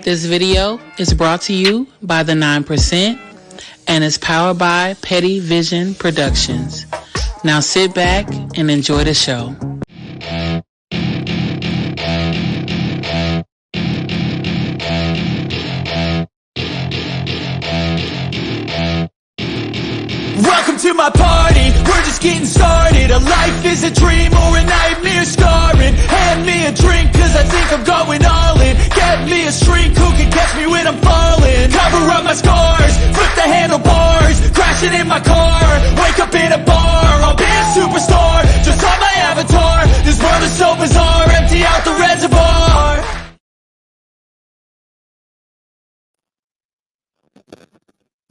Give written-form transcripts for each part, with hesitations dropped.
This video is brought to you by the 9% and is powered by Petty Vision Productions. Now sit back and enjoy the show. Welcome to my party, we're just getting started. A life is a dream or a nightmare scarring. Hand me a drink cause I think I'm going all in. Get me a shrink who can catch me when I'm falling. Cover up my scars, flip the handlebars. Crashing in my car, wake up in a bar. I'll be a superstar, just on my avatar. This world is so bizarre, empty out the reservoir.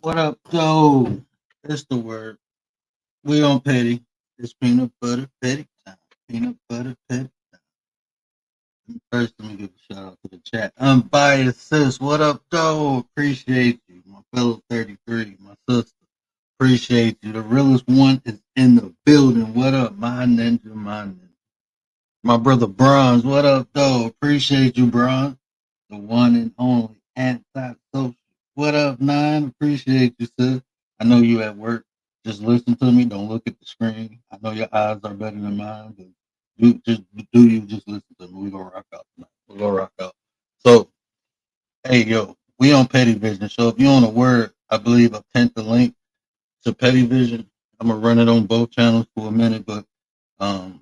What up, though? It's the word. We on petty. It's peanut butter petty time. Peanut butter petty time. First, let me give a shout out to the chat. Unbiased sis. What up, though? Appreciate you. My fellow 33. My sister. Appreciate you. The realest one is in the building. What up, my ninja, my ninja. My brother Bronze. What up, though? Appreciate you, Bronze. The one and only anti-social. What up, Nine? Appreciate you, sis. I know you at work. Just listen to me. Don't look at the screen. I know your eyes are better than mine, but just listen to me. We gonna rock out tonight. We gonna rock out. So, hey, yo, we on Petty Vision. So if you on a word, I believe I pinned the link to Petty Vision. I'm gonna run it on both channels for a minute, but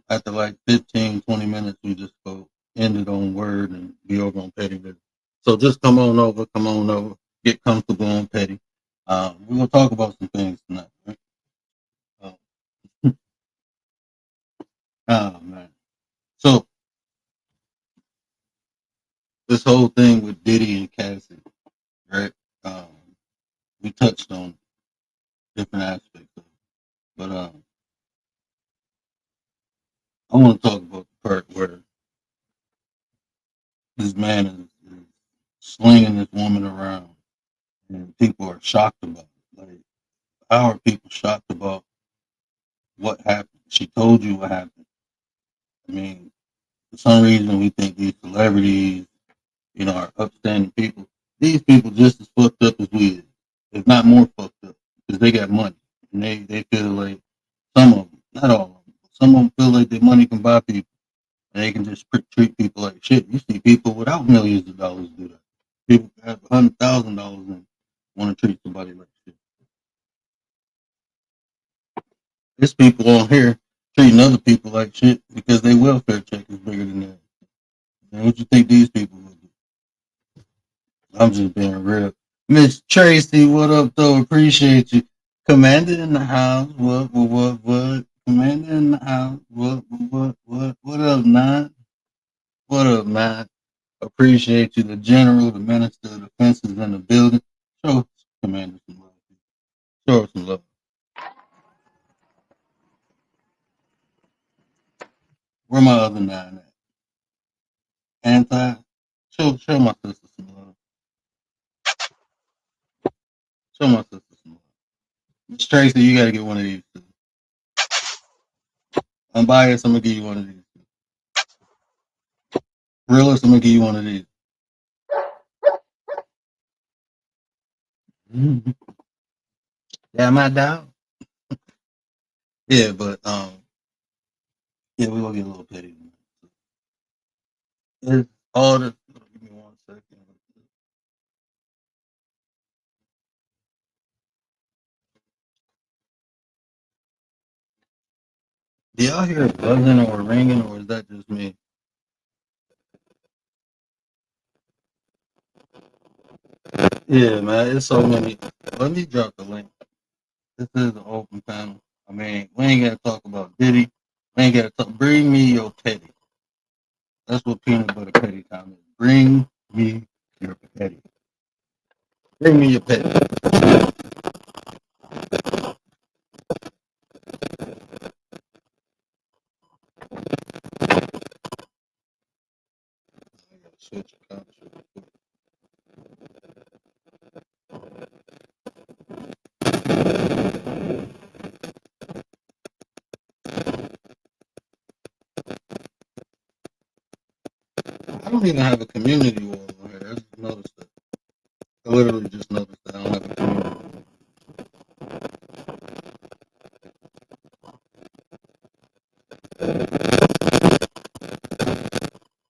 after like 15, 20 minutes, we just go end it on word and be over on Petty Vision. So just come on over, get comfortable on Petty. We're gonna talk about some things tonight, right? Oh man. So this whole thing with Diddy and Cassie, right? We touched on different aspects of it. But I want to talk about the part where this man is slinging this woman around and people are shocked about it. Like, how are people shocked about what happened? She told you what happened. I mean, for some reason we think these celebrities, are upstanding people. These people just as fucked up as we is, if not more fucked up, because they got money. And they feel like, some of them, not all of them, some of them feel like their money can buy people. And they can just treat people like shit. You see people without millions of dollars do that. People have $100,000 and want to treat somebody like shit. There's people on here treating other people like shit because their welfare check is bigger than theirs. And what you think these people would do? I'm just being real. Miss Tracy, what up, though? Appreciate you. Commander in the house. What? Commander in the house. What up, Nine? What up, man? Appreciate you. The general, the minister of defense is in the building. Show Commander some love. Show her some love. Where my other nine at? Anti? Show my sister some love. Show my sister some love. Miss Tracy, you gotta get one of these too. Unbiased, I'm gonna give you one of these. Realist, I'm gonna give you one of these. Yeah, my dog. Yeah, but yeah, we're gonna get a little petty. It's all the give me 1 second. Do y'all hear it buzzing or ringing, or is that just me? Yeah, man, it's so many. Let me drop the link. This is an open panel. I mean, we ain't gotta talk about Diddy. We ain't gotta talk. Bring me your petty. That's what peanut butter petty time is. Bring me your petty. Bring me your petty. I gotta switch accounts. don't even have a community wall on here. I just noticed that. I literally just noticed that I don't have a community wall.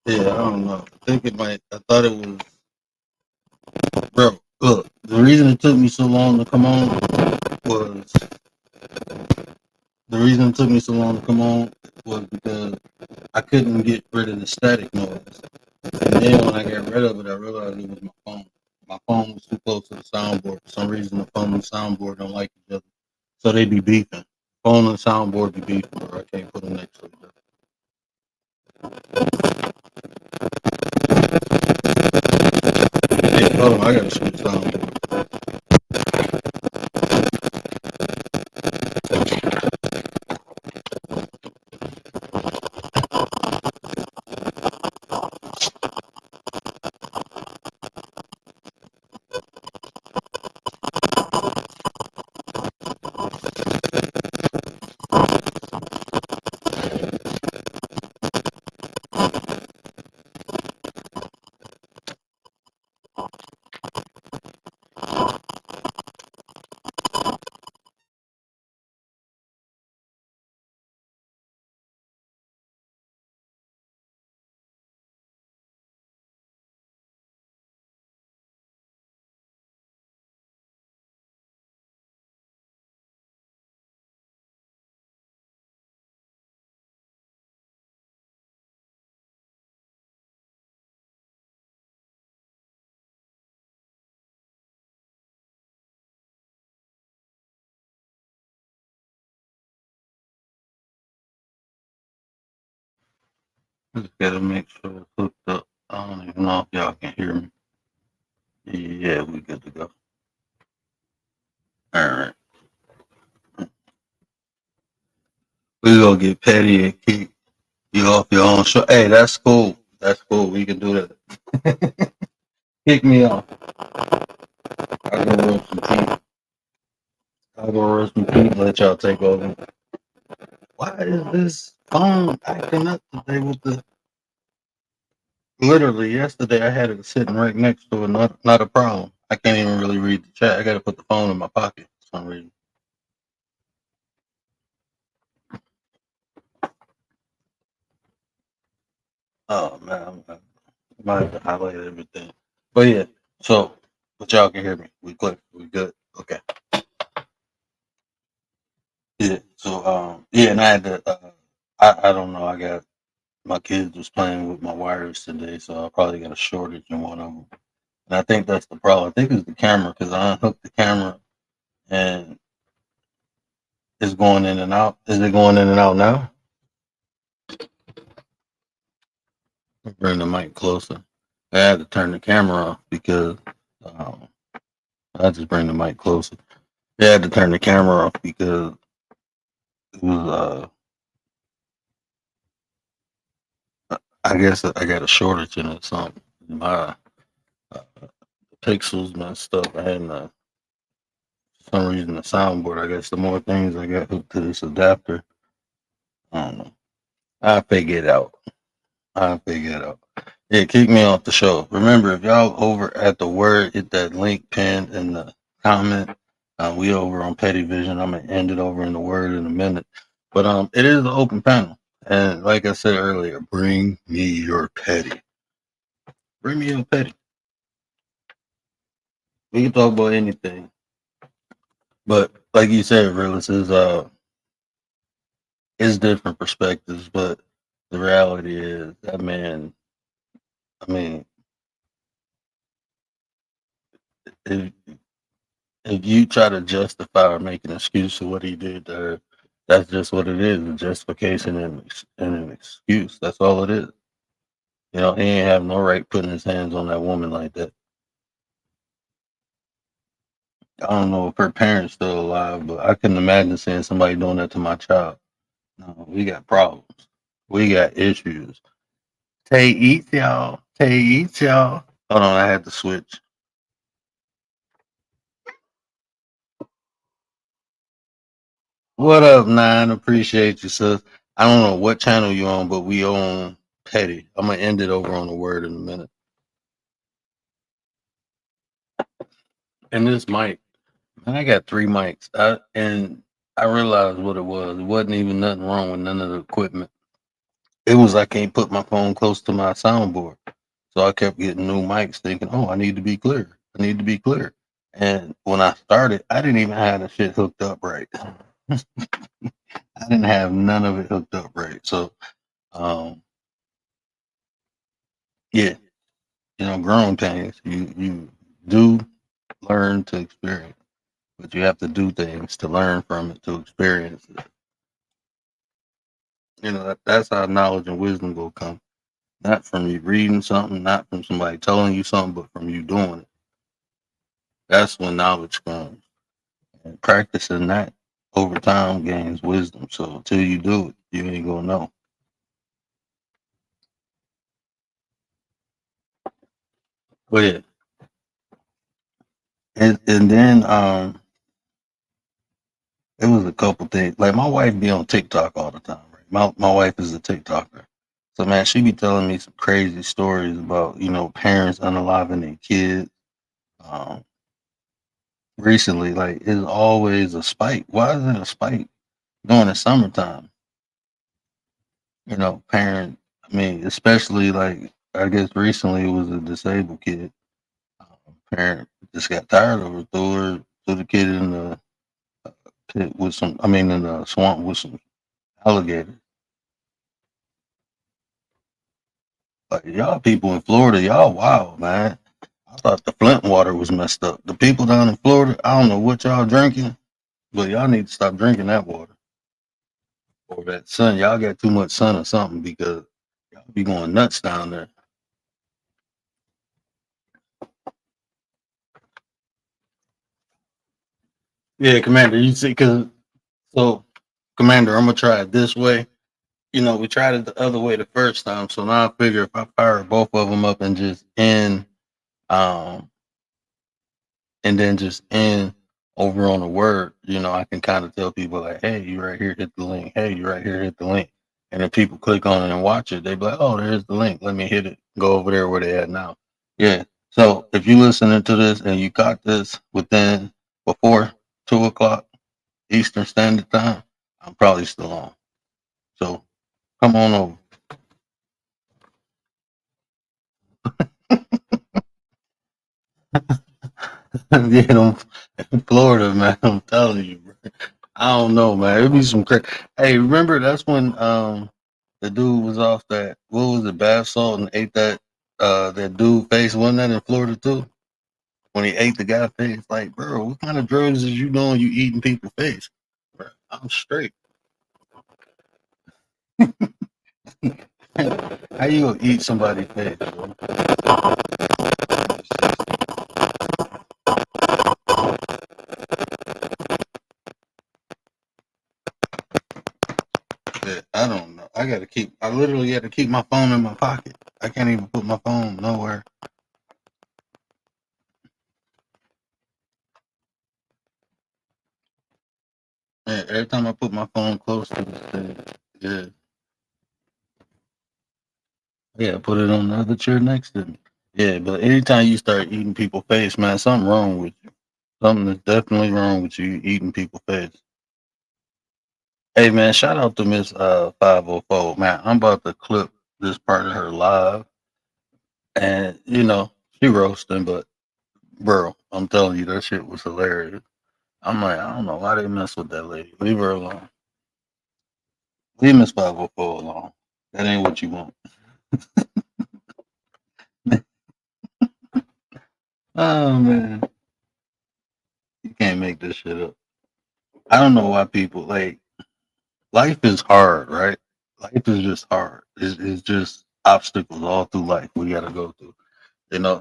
Yeah, I don't know. I think it might. I thought it was. Bro, look. The reason it took me so long to come on was the reason it took me so long to come on was because I couldn't get rid of the static noise. And then when I got rid of it, I realized it was my phone. My phone was too close to the soundboard. For some reason, the phone and the soundboard don't like each other. So they be beefing. Phone and soundboard be beefing, or I can't put them next to each other. Hey, hold on, I gotta switch soundboard. Just gotta make sure it's hooked up. I don't even know if y'all can hear me. Yeah, we good to go. All right. We gonna get petty and kick you off your own show. Hey, that's cool. That's cool. We can do that. Kick me off. I'll go roast some teeth. I'll go roast some teeth and let y'all take over. Why is this phone acting up today with the literally yesterday I had it sitting right next to it, not a problem. I can't even really read the chat. I gotta put the phone in my pocket for some reason. Oh man, I might have to highlight everything. But yeah, so but y'all can hear me. We click. We good. Okay. Yeah. So yeah, and I had to I don't know, I got my kids was playing with my wires today, so I probably got a shortage in one of them. And I think that's the problem. I think it's the camera because I unhooked the camera and it's going in and out. Is it going in and out now? Bring the mic closer. I had to turn the camera off because um, I just bring the mic closer. I had to turn the camera off because it was. I guess I got a shortage in it. Or something. My uh, pixels messed up. I had for some reason the soundboard. I guess the more things I got hooked to this adapter, I don't know. I figure it out. I figure it out. Yeah, kick me off the show. Remember, if y'all over at the word, hit that link pinned in the comment. We over on Petty Vision. I'm gonna end it over in the word in a minute. But it is an open panel. And like I said earlier, bring me your petty. Bring me your petty. We can talk about anything. But like you said, realist is different perspectives, but the reality is that man, I mean, if if you try to justify or make an excuse for what he did to her, that's just what it is, a justification and an excuse. That's all it is. You know, he ain't have no right putting his hands on that woman like that. I don't know if her parents still alive, but I couldn't imagine seeing somebody doing that to my child. No, we got problems. We got issues. Tay eats y'all. Tay eats y'all. Hold on, I had to switch. What up, Nine? Appreciate you, sis. I don't know what channel you on, but we on. petty. I'm gonna end it over on the word in a minute. And this mic, man, I got three mics. And I realized what it was. It wasn't even nothing wrong with none of the equipment. It was I can't put my phone close to my soundboard. So I kept getting new mics thinking, oh, I need to be clear. I need to be clear. And when I started, I didn't even have the shit hooked up right. I didn't have none of it hooked up right. So um yeah, growing pains. You do learn to experience, but you have to do things to learn from it, to experience it. That's how knowledge and wisdom will come. Not from you reading something, not from somebody telling you something, but from you doing it. That's when knowledge comes. And practicing that over time gains wisdom. So until you do it, you ain't gonna know. But yeah, and then it was a couple things. Like my wife be on TikTok all the time, right? My wife is a TikToker. So man, she be telling me some crazy stories about, parents unaliving their kids. Um, recently, like it's always a spike. Why is it a spike during the summertime? Parent. I mean, especially like I guess recently it was a disabled kid. Parent just got tired of her, threw the kid in the pit with some. I mean, in the swamp with some alligators. Like y'all people in Florida, y'all wild, man. I thought the Flint water was messed up. The people down in Florida, I don't know what y'all drinking, but y'all need to stop drinking that water or that sun. Y'all got too much sun or something because y'all be going nuts down there. Yeah, Commander, you see, so Commander, I'm gonna try it this way. We tried it the other way the first time, so now I figure if I fire both of them up and just end, um, and then just end over on a word, I can kind of tell people like, hey, you right here, hit the link. Hey, you right here, hit the link. And if people click on it and watch it, they be like, oh, there's the link. Let me hit it. Go over there where they at now. Yeah. So if you listening to this and you got this before 2 o'clock Eastern Standard Time, I'm probably still on. So come on over. Yeah, Florida, man. I'm telling you, bro. I don't know, man. It'd be some crazy. Hey, remember that's when the dude was off that what was it, bath salt and ate that dude face, wasn't that in Florida too? When he ate the guy face, like, bro, what kind of drugs is you doing? You eating people face? Bro, I'm straight. How you gonna eat somebody's face, bro? Yeah, I don't know. I literally had to keep my phone in my pocket. I can't even put my phone nowhere. Yeah, every time I put my phone close to the thing, yeah, yeah, put it on the other chair next to me. Yeah, but anytime you start eating people face, man, something wrong with you. Something is definitely wrong with you eating people face. Hey, man, shout out to Miss 504. Man, I'm about to clip this part of her live, and she roasting, but bro, I'm telling you, that shit was hilarious. I'm like, I don't know why they mess with that lady. Leave her alone. Leave Miss 504 alone. That ain't what you want. Oh man, you can't make this shit up. I don't know why people like life is hard, right? Life is just hard. It's just obstacles all through life we got to go through.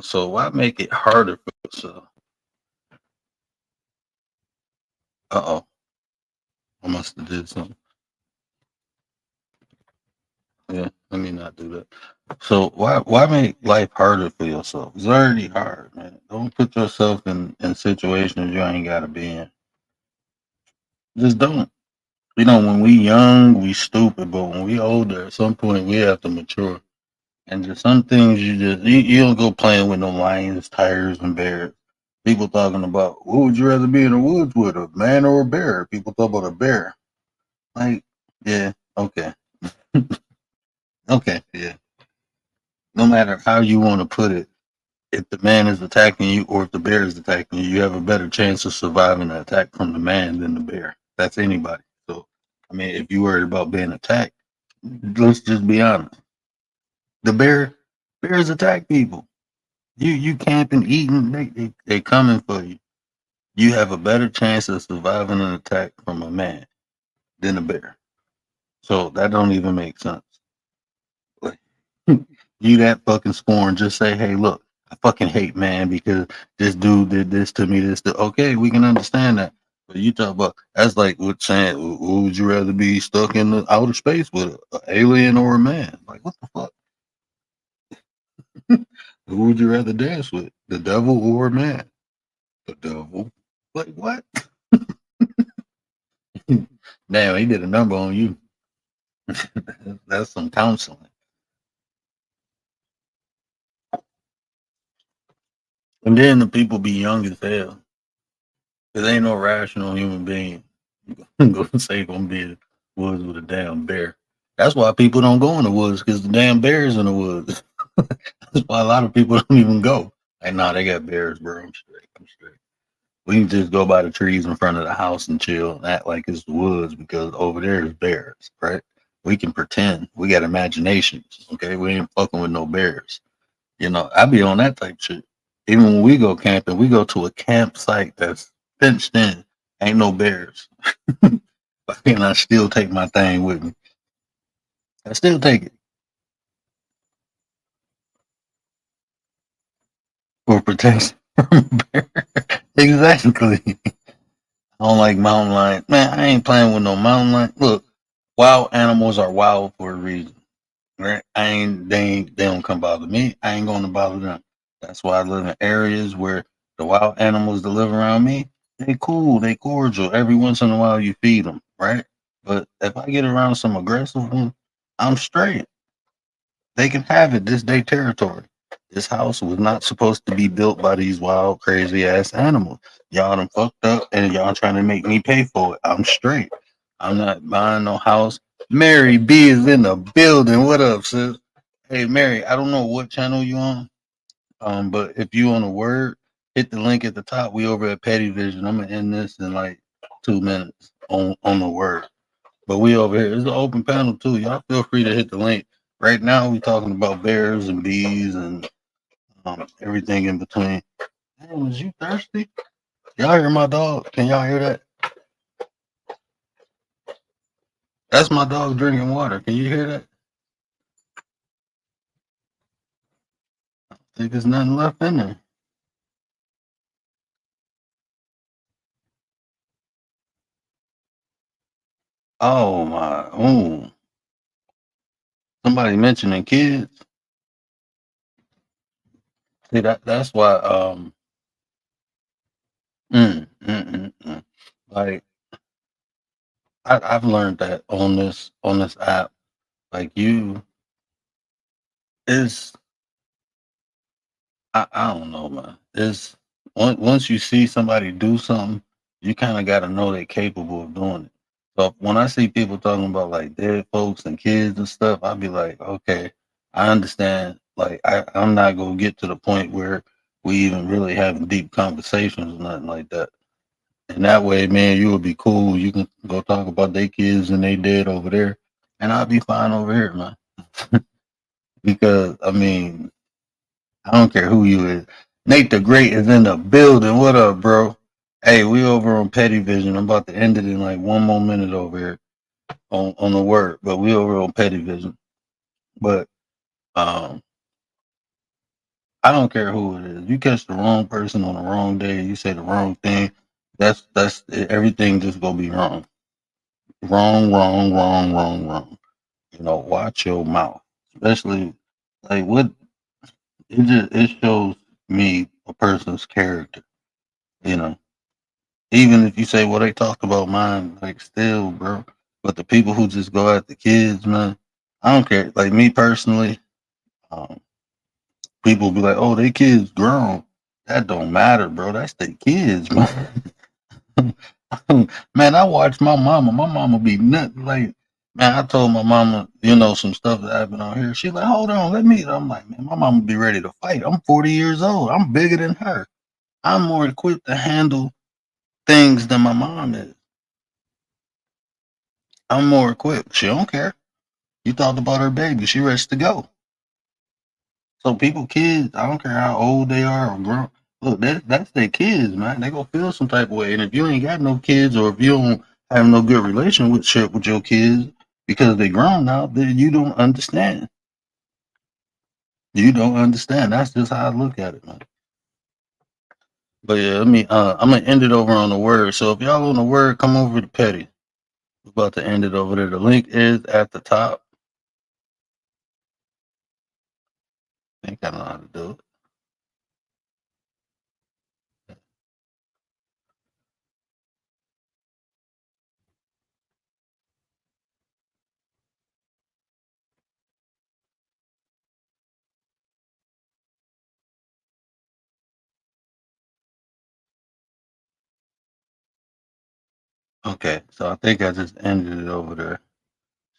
So why make it harder for yourself? Oh, I must have did something. Yeah, let me not do that. So why make life harder for yourself? It's already hard, man. Don't put yourself in situations you ain't got to be in. Just don't. When we young, we stupid, but when we older, at some point we have to mature. And just some things you don't go playing with no lions, tigers, and bears. People talking about what would you rather be in the woods with, a man or a bear? People talk about a bear. Like, yeah, okay, okay, yeah. No matter how you want to put it, if the man is attacking you or if the bear is attacking you, you have a better chance of surviving an attack from the man than the bear. That's anybody. So, I mean, if you worried about being attacked, let's just be honest. The bears attack people. You camping, eating, they coming for you. You have a better chance of surviving an attack from a man than a bear. So that don't even make sense. Like, you that fucking scorn, just say, hey, look, I fucking hate man because this dude did this to me, okay, we can understand that. But you talk about that's like what saying, would you rather be stuck in the outer space with an alien or a man? Like what the fuck? Who would you rather dance with? The devil or a man? The devil. Like what? Damn, he did a number on you. That's some counseling. And then the people be young as hell. Cause ain't no rational human being gonna say gonna be in the woods with a damn bear. That's why people don't go in the woods because the damn bears in the woods. That's why a lot of people don't even go. Like, nah, they got bears, bro. I'm straight. I'm straight. We can just go by the trees in front of the house and chill and act like it's the woods because over there is bears, right? We can pretend. We got imaginations. Okay. We ain't fucking with no bears. You know, I be on that type shit. Even when we go camping, we go to a campsite that's fenced in. Ain't no bears. But then I still take my thing with me. I still take it for protection from bear. Exactly. I don't like mountain lions. Man, I ain't playing with no mountain lion. Look, wild animals are wild for a reason. Right? They don't come bother me. I ain't gonna bother them. That's why I live in areas where the wild animals that live around me, they cool, they cordial. Every once in a while you feed them, right? But if I get around some aggressive one, I'm straight. They can have it. This their territory. This house was not supposed to be built by these wild, crazy ass animals. Y'all done fucked up and y'all trying to make me pay for it. I'm straight. I'm not buying no house. Mary B is in the building. What up, sis? Hey Mary, I don't know what channel you on. But if you on a word, hit the link at the top. We over at Petty Vision. I'm gonna end this in like 2 minutes on the word. But we over here. It's an open panel too. Y'all feel free to hit the link. Right now we talking about bears and bees and everything in between. Damn, is you thirsty? Y'all hear my dog? Can y'all hear that? That's my dog drinking water. Can you hear that? I think there's nothing left in there. Oh my! Oh, somebody mentioning kids. See that's why. Like I've learned that on this app. Like you is I don't know, man. It's once you see somebody do something, you kind of got to know they're capable of doing it. So when I see people talking about like dead folks and kids and stuff, I'll be like, okay, I understand. Like I'm not gonna get to the point where we even really having deep conversations or nothing like that. And that way, man, you will be cool. You can go talk about their kids and they dead over there, and I'll be fine over here, man. Because I mean, I don't care who you is. Nate the Great is in the building. What up, bro? Hey, we over on Petty Vision. I'm about to end it in like one more minute over here on the word, but we over on Petty Vision. But um, I don't care who it is. You catch the wrong person on the wrong day, you say the wrong thing. That's everything just gonna be wrong. Wrong, wrong, wrong, wrong, wrong. Watch your mouth. Especially like what it shows me a person's character, you know. Even if you say, well, they talked about mine, like still, bro. But the people who just go at the kids, man, I don't care. Like me personally, Um, People be like, "Oh, they kids grown." That don't matter, bro. That's their kids, man. Man, I watch my mama. My mama be nut like, man. I told my mama, some stuff that happened on here. She like, hold on, let me. I'm like, man, my mama be ready to fight. I'm 40 years old. I'm bigger than her. I'm more equipped to handle things than my mom is. I'm more equipped. She don't care. You talked about her baby. She ready to go. So people, kids, I don't care how old they are or grown. Look, that's their kids, man. They gonna feel some type of way. And if you ain't got no kids, or if you don't have no good relationship with your kids because they grown now, then you don't understand. You don't understand. That's just how I look at it, man. But yeah, I'm gonna end it over on the word. So if y'all on the word, come over to Petty. We're about to end it over there. The link is at the top. I think I know how to do it. Okay, so I think I just ended it over there.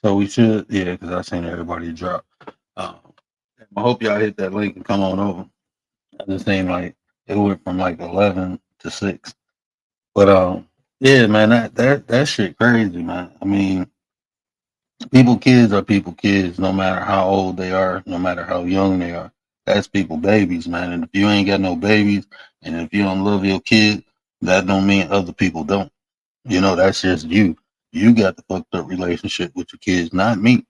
So we should, yeah, because I seen everybody drop. Um, I hope y'all hit that link and come on over. I just seen like it went from like 11 to 6, but yeah, man, that shit crazy, man. I mean, people kids are people kids, no matter how old they are, no matter how young they are. That's people babies, man. And if you ain't got no babies, and if you don't love your kid, that don't mean other people don't. That's just you. You got the fucked up relationship with your kids, not me.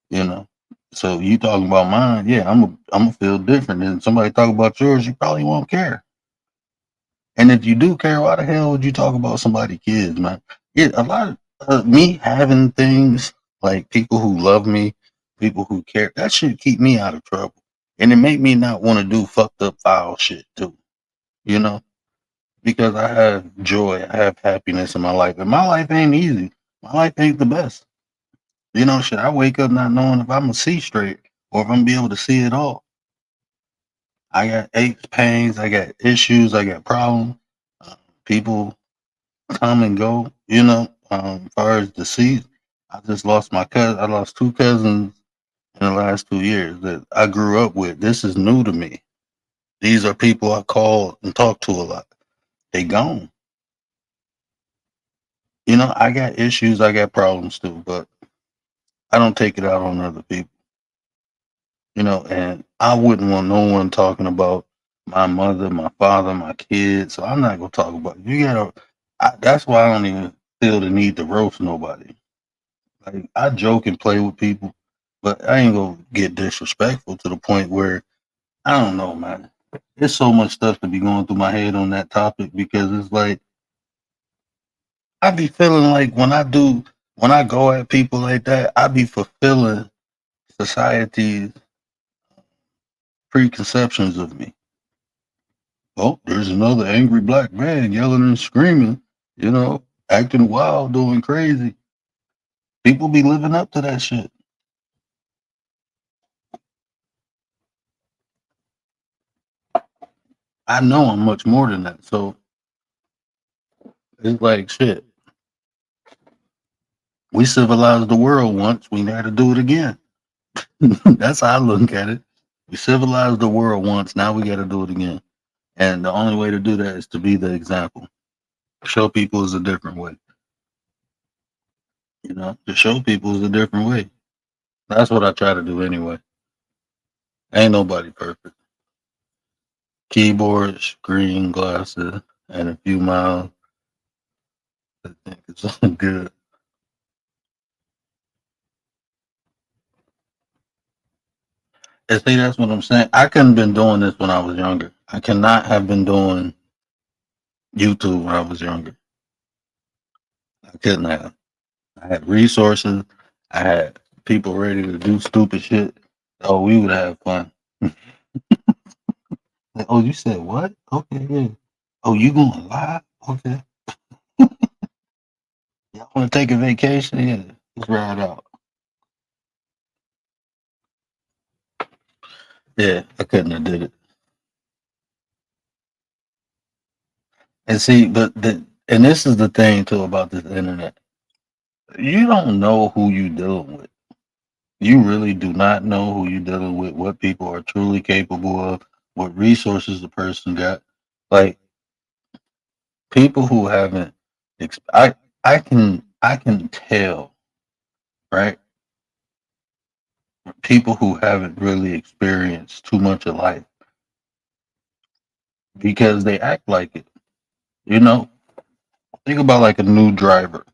You know. So you talking about mine, yeah, I'm gonna feel different. And somebody talk about yours, you probably won't care. And if you do care, why the hell would you talk about somebody's kids, man? Yeah, a lot of me having things like people who love me, people who care, that should keep me out of trouble. And it make me not want to do fucked up foul shit too, you know? Because I have joy, I have happiness in my life. And my life ain't easy. My life ain't the best. Shit, I wake up not knowing if I'm gonna see straight or if I'm gonna be able to see it all. I got aches, pains, I got issues, I got problems. People come and go. As far as deceased, I just lost my cousin. I lost two cousins in the last 2 years that I grew up with. This is new to me. These are people I call and talk to a lot. They gone. I got issues, I got problems too, but I don't take it out on other people. And I wouldn't want no one talking about my mother, my father, my kids. So I'm not gonna talk about it. You gotta. That's why I don't even feel the need to roast nobody. Like I joke and play with people, but I ain't gonna get disrespectful to the point where I don't know, man. There's so much stuff to be going through my head on that topic because it's like I be feeling like when I go at people like that, I be fulfilling society's preconceptions of me. Oh, there's another angry black man yelling and screaming, acting wild, doing crazy. People be living up to that shit. I know I'm much more than that. So it's like shit. We civilized the world once. We got to do it again. That's how I look at it. We civilized the world once. Now we got to do it again. And the only way to do that is to be the example. Show people is a different way. To show people is a different way. That's what I try to do anyway. Ain't nobody perfect. Keyboard, screen, glasses, and a few miles. I think it's all good. And see, that's what I'm saying. I couldn't have been doing this when I was younger. I cannot have been doing YouTube when I was younger. I couldn't have. I had resources. I had people ready to do stupid shit. Oh, we would have fun. Like, oh, you said what? Okay, yeah. Oh, you going live? Okay. Y'all want to take a vacation? Yeah, let's ride out. Yeah, I couldn't have did it. And see, and this is the thing too about this internet. You don't know who you dealing with. You really do not know who you're dealing with, what people are truly capable of, what resources the person got. Like people who haven't, I can tell, right? People who haven't really experienced too much of life because they act like it. You know, think about like a new driver.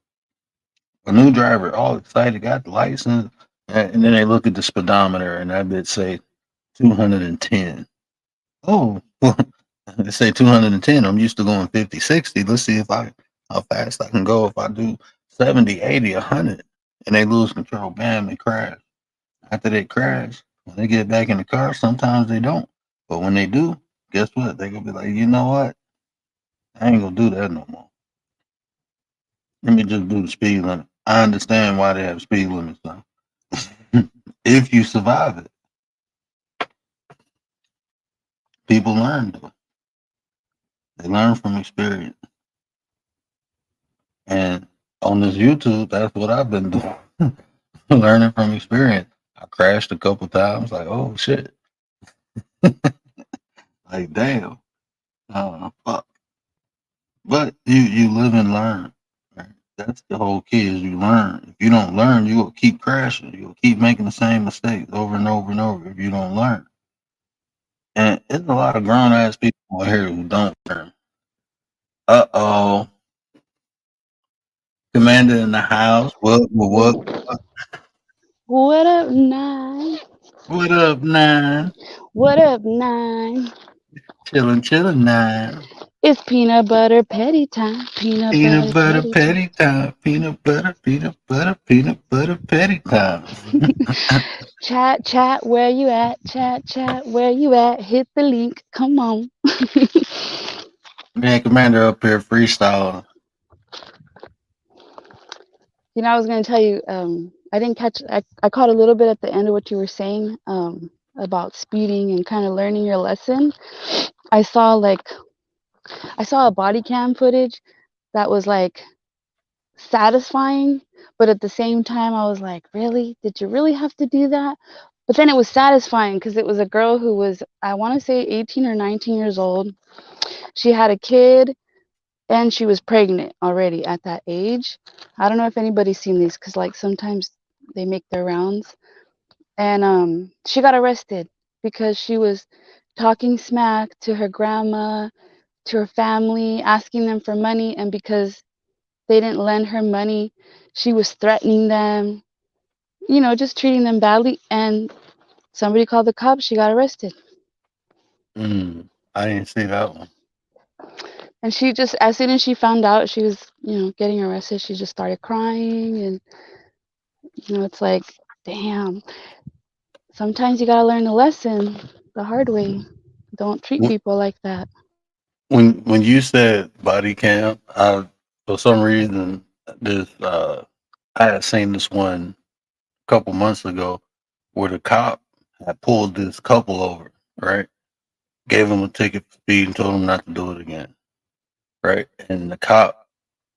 A new driver, all excited, got the license, and then they look at the speedometer and that bit say 210. Oh, they say 210. I'm used to going 50, 60. Let's see if how fast I can go if I do 70, 80, 100. And they lose control. Bam, they crash. After they crash, when they get back in the car, sometimes they don't. But when they do, guess what? They gonna be like, you know what? I ain't gonna do that no more. Let me just do the speed limit. I understand why they have speed limits now. If you survive it, people learn though. They learn from experience. And on this YouTube, that's what I've been doing. Learning from experience. I crashed a couple times, like, oh shit. Like damn. Fuck. But you live and learn. Right? That's the whole key is you learn. If you don't learn, you will keep crashing. You'll keep making the same mistakes over and over and over if you don't learn. And there's a lot of grown ass people out here who don't learn. Uh-oh. Commander in the house. What up, nine? What up, nine? What up, nine? Chillin', nine. It's peanut butter petty time. Peanut Peanut butter butter petty time. patty time. Peanut butter patty time. Chat, chat, where you at? Chat, chat, where you at? Hit the link. Come on. Man, Commander up here freestyling. I was gonna tell you. I didn't catch. I caught a little bit at the end of what you were saying. About speeding and kind of learning your lesson. I saw like I saw a body cam footage that was like satisfying, but at the same time, I was like, really? Did you really have to do that? But then it was satisfying because it was a girl who was, I want to say 18 or 19 years old. She had a kid and she was pregnant already at that age. I don't know if anybody's seen these because, like, sometimes they make their rounds. And she got arrested because she was talking smack to her grandma, to her family, asking them for money. And because they didn't lend her money, she was threatening them, just treating them badly. And somebody called the cops. She got arrested. I didn't see that one. And she just, as soon as she found out she was, getting arrested, she just started crying. And, it's like, damn, sometimes you got to learn the lesson the hard way. Don't treat Wh- people like that. When you said body cam, for some reason this I had seen this one a couple months ago where the cop had pulled this couple over, right? Gave them a ticket for speed and told them not to do it again, right? And the cop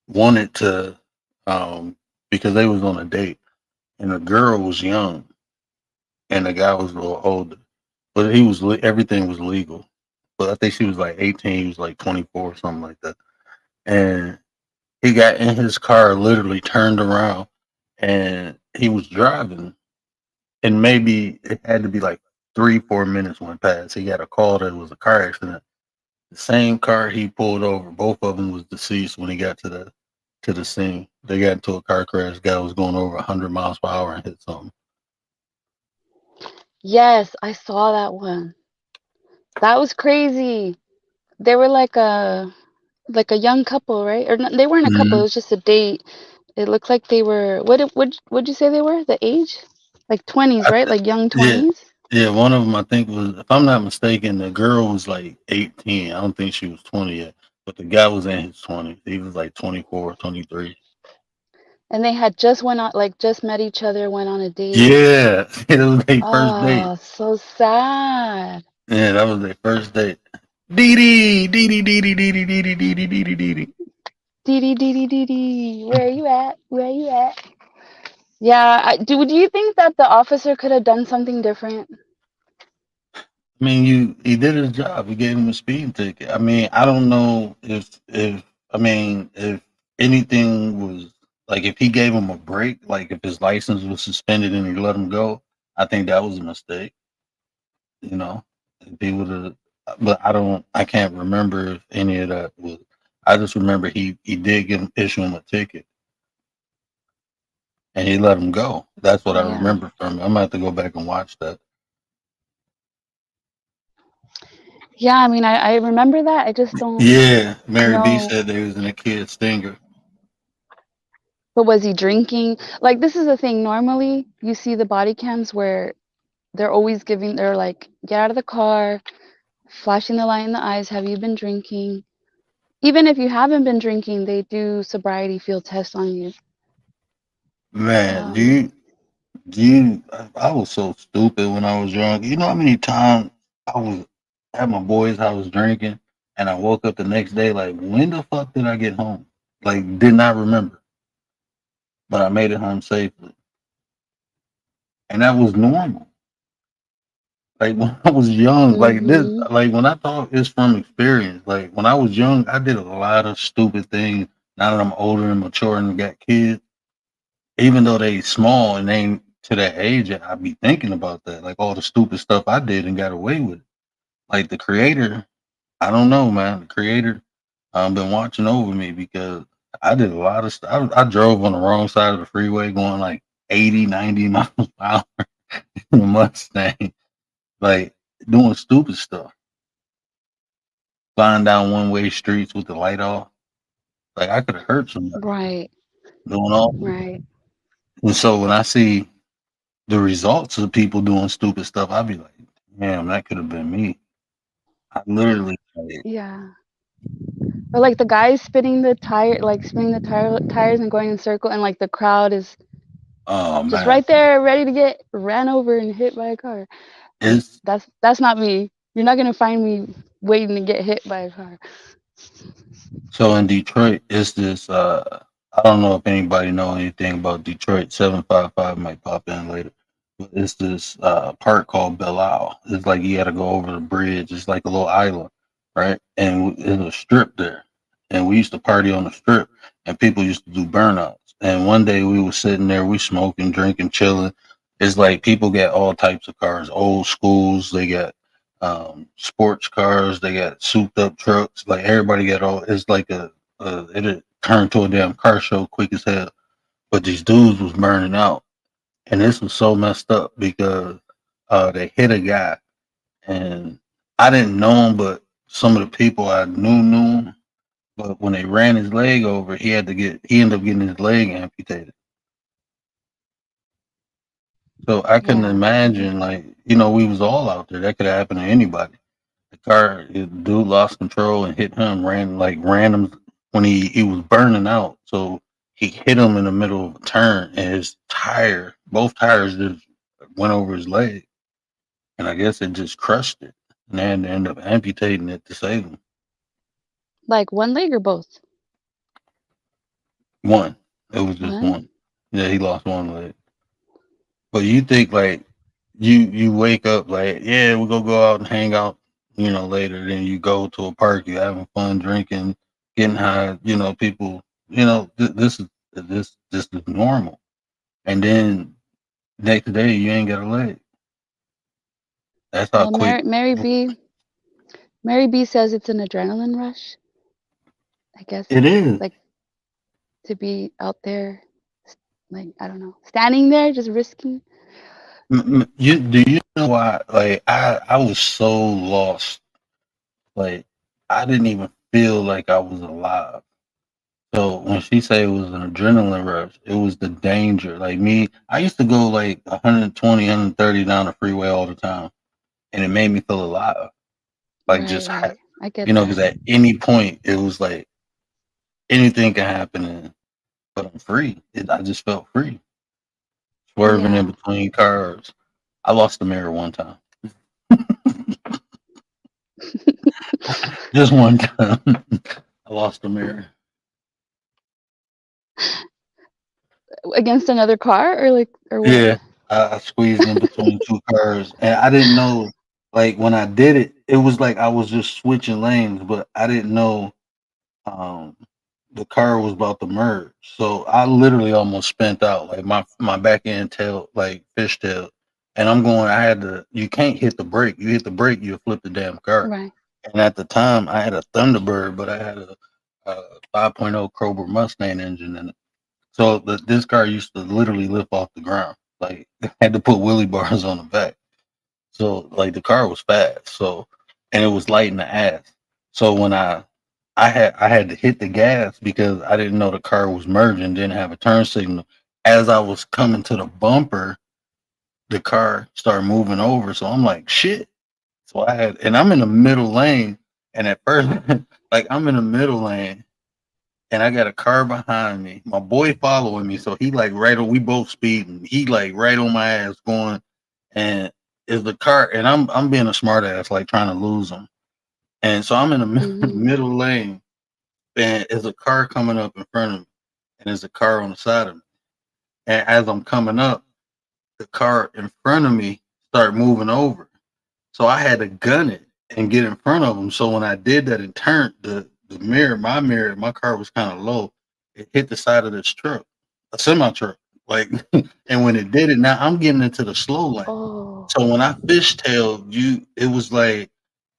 wanted to, because they was on a date, and the girl was young, and the guy was a little older, but everything was legal. But I think she was like 18, he was like 24 or something like that. And he got in his car, literally turned around, and he was driving, and maybe it had to be like 3, 4 minutes went past. He got a call that it was a car accident. The same car he pulled over, both of them was deceased when he got to the scene. They got into a car crash. The guy was going over 100 miles per hour and hit something. Yes, I saw that one. That was crazy. They were like a young couple, right? Or they weren't a couple. It Mm-hmm. was just a date. It looked like they were. What'd you say they were? The age? Like 20s, right? Like young Yeah, 20s. yeah. One of them, I think, was, if I'm not mistaken, the girl was like 18. I don't think she was 20 yet, but the guy was in his 20s. He was like 24, 23. And they had just went on, like, just met each other, went on a date. Yeah, it was their first date. Oh, so sad. Yeah, that was their first date. Dee dee dee dee dee dee dee dee dee dee dee dee dee dee dee. Dee dee dee dee dee dee. Where you at? Where you at? Yeah. Do you think that the officer could have done something different? I mean, he did his job. He gave him a speeding ticket. I mean, I don't know if I mean if anything was like if he gave him a break, like if his license was suspended and he let him go, I think that was a mistake. You know, if he would have, but I can't remember if any of that was. I just remember he did issue him a ticket and he let him go. That's what I Yeah. remember from it. I'm gonna have to go back and watch that. Yeah. I mean, I remember that. I just don't Yeah, Mary B know. said they was in a kid stinger. But was he drinking? Like, this is the thing. Normally, you see the body cams where they're like, get out of the car, flashing the light in the eyes. Have you been drinking? Even if you haven't been drinking, they do sobriety field tests on you. Man, Um, I was so stupid when I was young. You know how many times I was at my boy's house drinking and I woke up the next day like, when the fuck did I get home? Like, did not remember, but I made it home safely. And that was normal. Like when I was young, like this, hmm like when I talk, it's from experience. Like when I was young, I did a lot of stupid things. Now that I'm older and mature and got kids, even though they small and they ain't to that age, I be thinking about that, like all the stupid stuff I did and got away with. Like the creator, I don't know, man. The creator, been watching over me because I did a lot of stuff. I drove on the wrong side of the freeway, going like 80, 90 miles an hour in a Mustang, like doing stupid stuff, flying down one way streets with the light off. Like I could have hurt somebody Right, doing all. right. And so when I see the results of people doing stupid stuff, I'd be like, damn, that could have been me. I literally, like, Yeah. Or like the guys spinning the tire, like spinning the tires and going in circle, and like the crowd is oh just man, right there, ready to get ran over and hit by a car. Like it's that's not me. You're not gonna find me waiting to get hit by a car. so in Detroit. It's this. I don't know if anybody know anything about Detroit. 755 might pop in later. But it's this park called Belle Isle. It's like you got to go over the bridge. It's like a little island, right? And there's a strip there, and we used to party on the strip, and people used to do burnouts. And one day we were sitting there, we smoking, drinking, chilling. It's like people get all types of cars, old schools. They got sports cars. They got souped up trucks. Like everybody got all. It's like it turned to a damn car show quick as hell. But these dudes was burning out, and this was so messed up because they hit a guy, and I didn't know him, but some of the people I knew him. But when they ran his leg over, he ended up getting his leg amputated. So I couldn't Yeah. imagine, like, we was all out there. That could have happened to anybody. The dude lost control and hit him, ran him when he was burning out. So he hit him in the middle of a turn, and both tires just went over his leg, and I guess it just crushed it, and they had to end up amputating it to save him. Like one leg or both? One, it was just One? one. Yeah, he lost one leg. But you think like you wake up like, yeah, we're gonna go out and hang out, later. Then you go to a park, you having fun, drinking, getting high. People. This is normal. And then next day you ain't got a leg. That's how Well, quick. Mary B says it's an adrenaline rush. I guess It is. like to be out there, like I don't know, standing there just risking. Do you know why? Like I was so lost. Like I didn't even feel like I was alive. So when she said it was an adrenaline rush, it was the danger. Like me, I used to go like 120, 130 down the freeway all the time, and it made me feel alive. Like Right, just, right. I get that. because at any point it was like anything can happen. but I'm free. I just felt free, swerving in Yeah. between cars. I lost the mirror one time, just one time. I lost the mirror. Against another car or like or what? Yeah, I squeezed in between two cars, and I didn't know. Like when I did it, it was like I was just switching lanes, but I didn't know um, the car was about to merge. So I literally almost spent out. Like my back end tail, like fishtail, and I'm going. I had to. You can't hit the brake. You hit the brake, you'll flip the damn car. Right. And at the time, I had a Thunderbird, but I had a 5.0 Cobra Mustang engine in it. So this car used to literally lift off the ground. Like I had to put wheelie bars on the back. So like the car was fast. So and it was light in the ass. So when I had to hit the gas because I didn't know the car was merging, didn't have a turn signal. As I was coming to the bumper, the car started moving over. So I'm like, shit. So and I'm in the middle lane. And at first, like I'm in the middle lane and I got a car behind me. My boy following me, so he like right on. We both speeding. He like right on my ass going, and is the car. And I'm being a smart ass, like trying to lose him. And so I'm in the Mhm. middle lane, and there's a car coming up in front of me, and there's a car on the side of me. And as I'm coming up, the car in front of me started moving over. So I had to gun it and get in front of him. So when I did that and turned mirror, my car was kind of low. It hit the side of this truck, a semi truck. Like, and when it did it, now I'm getting into the slow lane. Oh. So when I fishtailed, it was like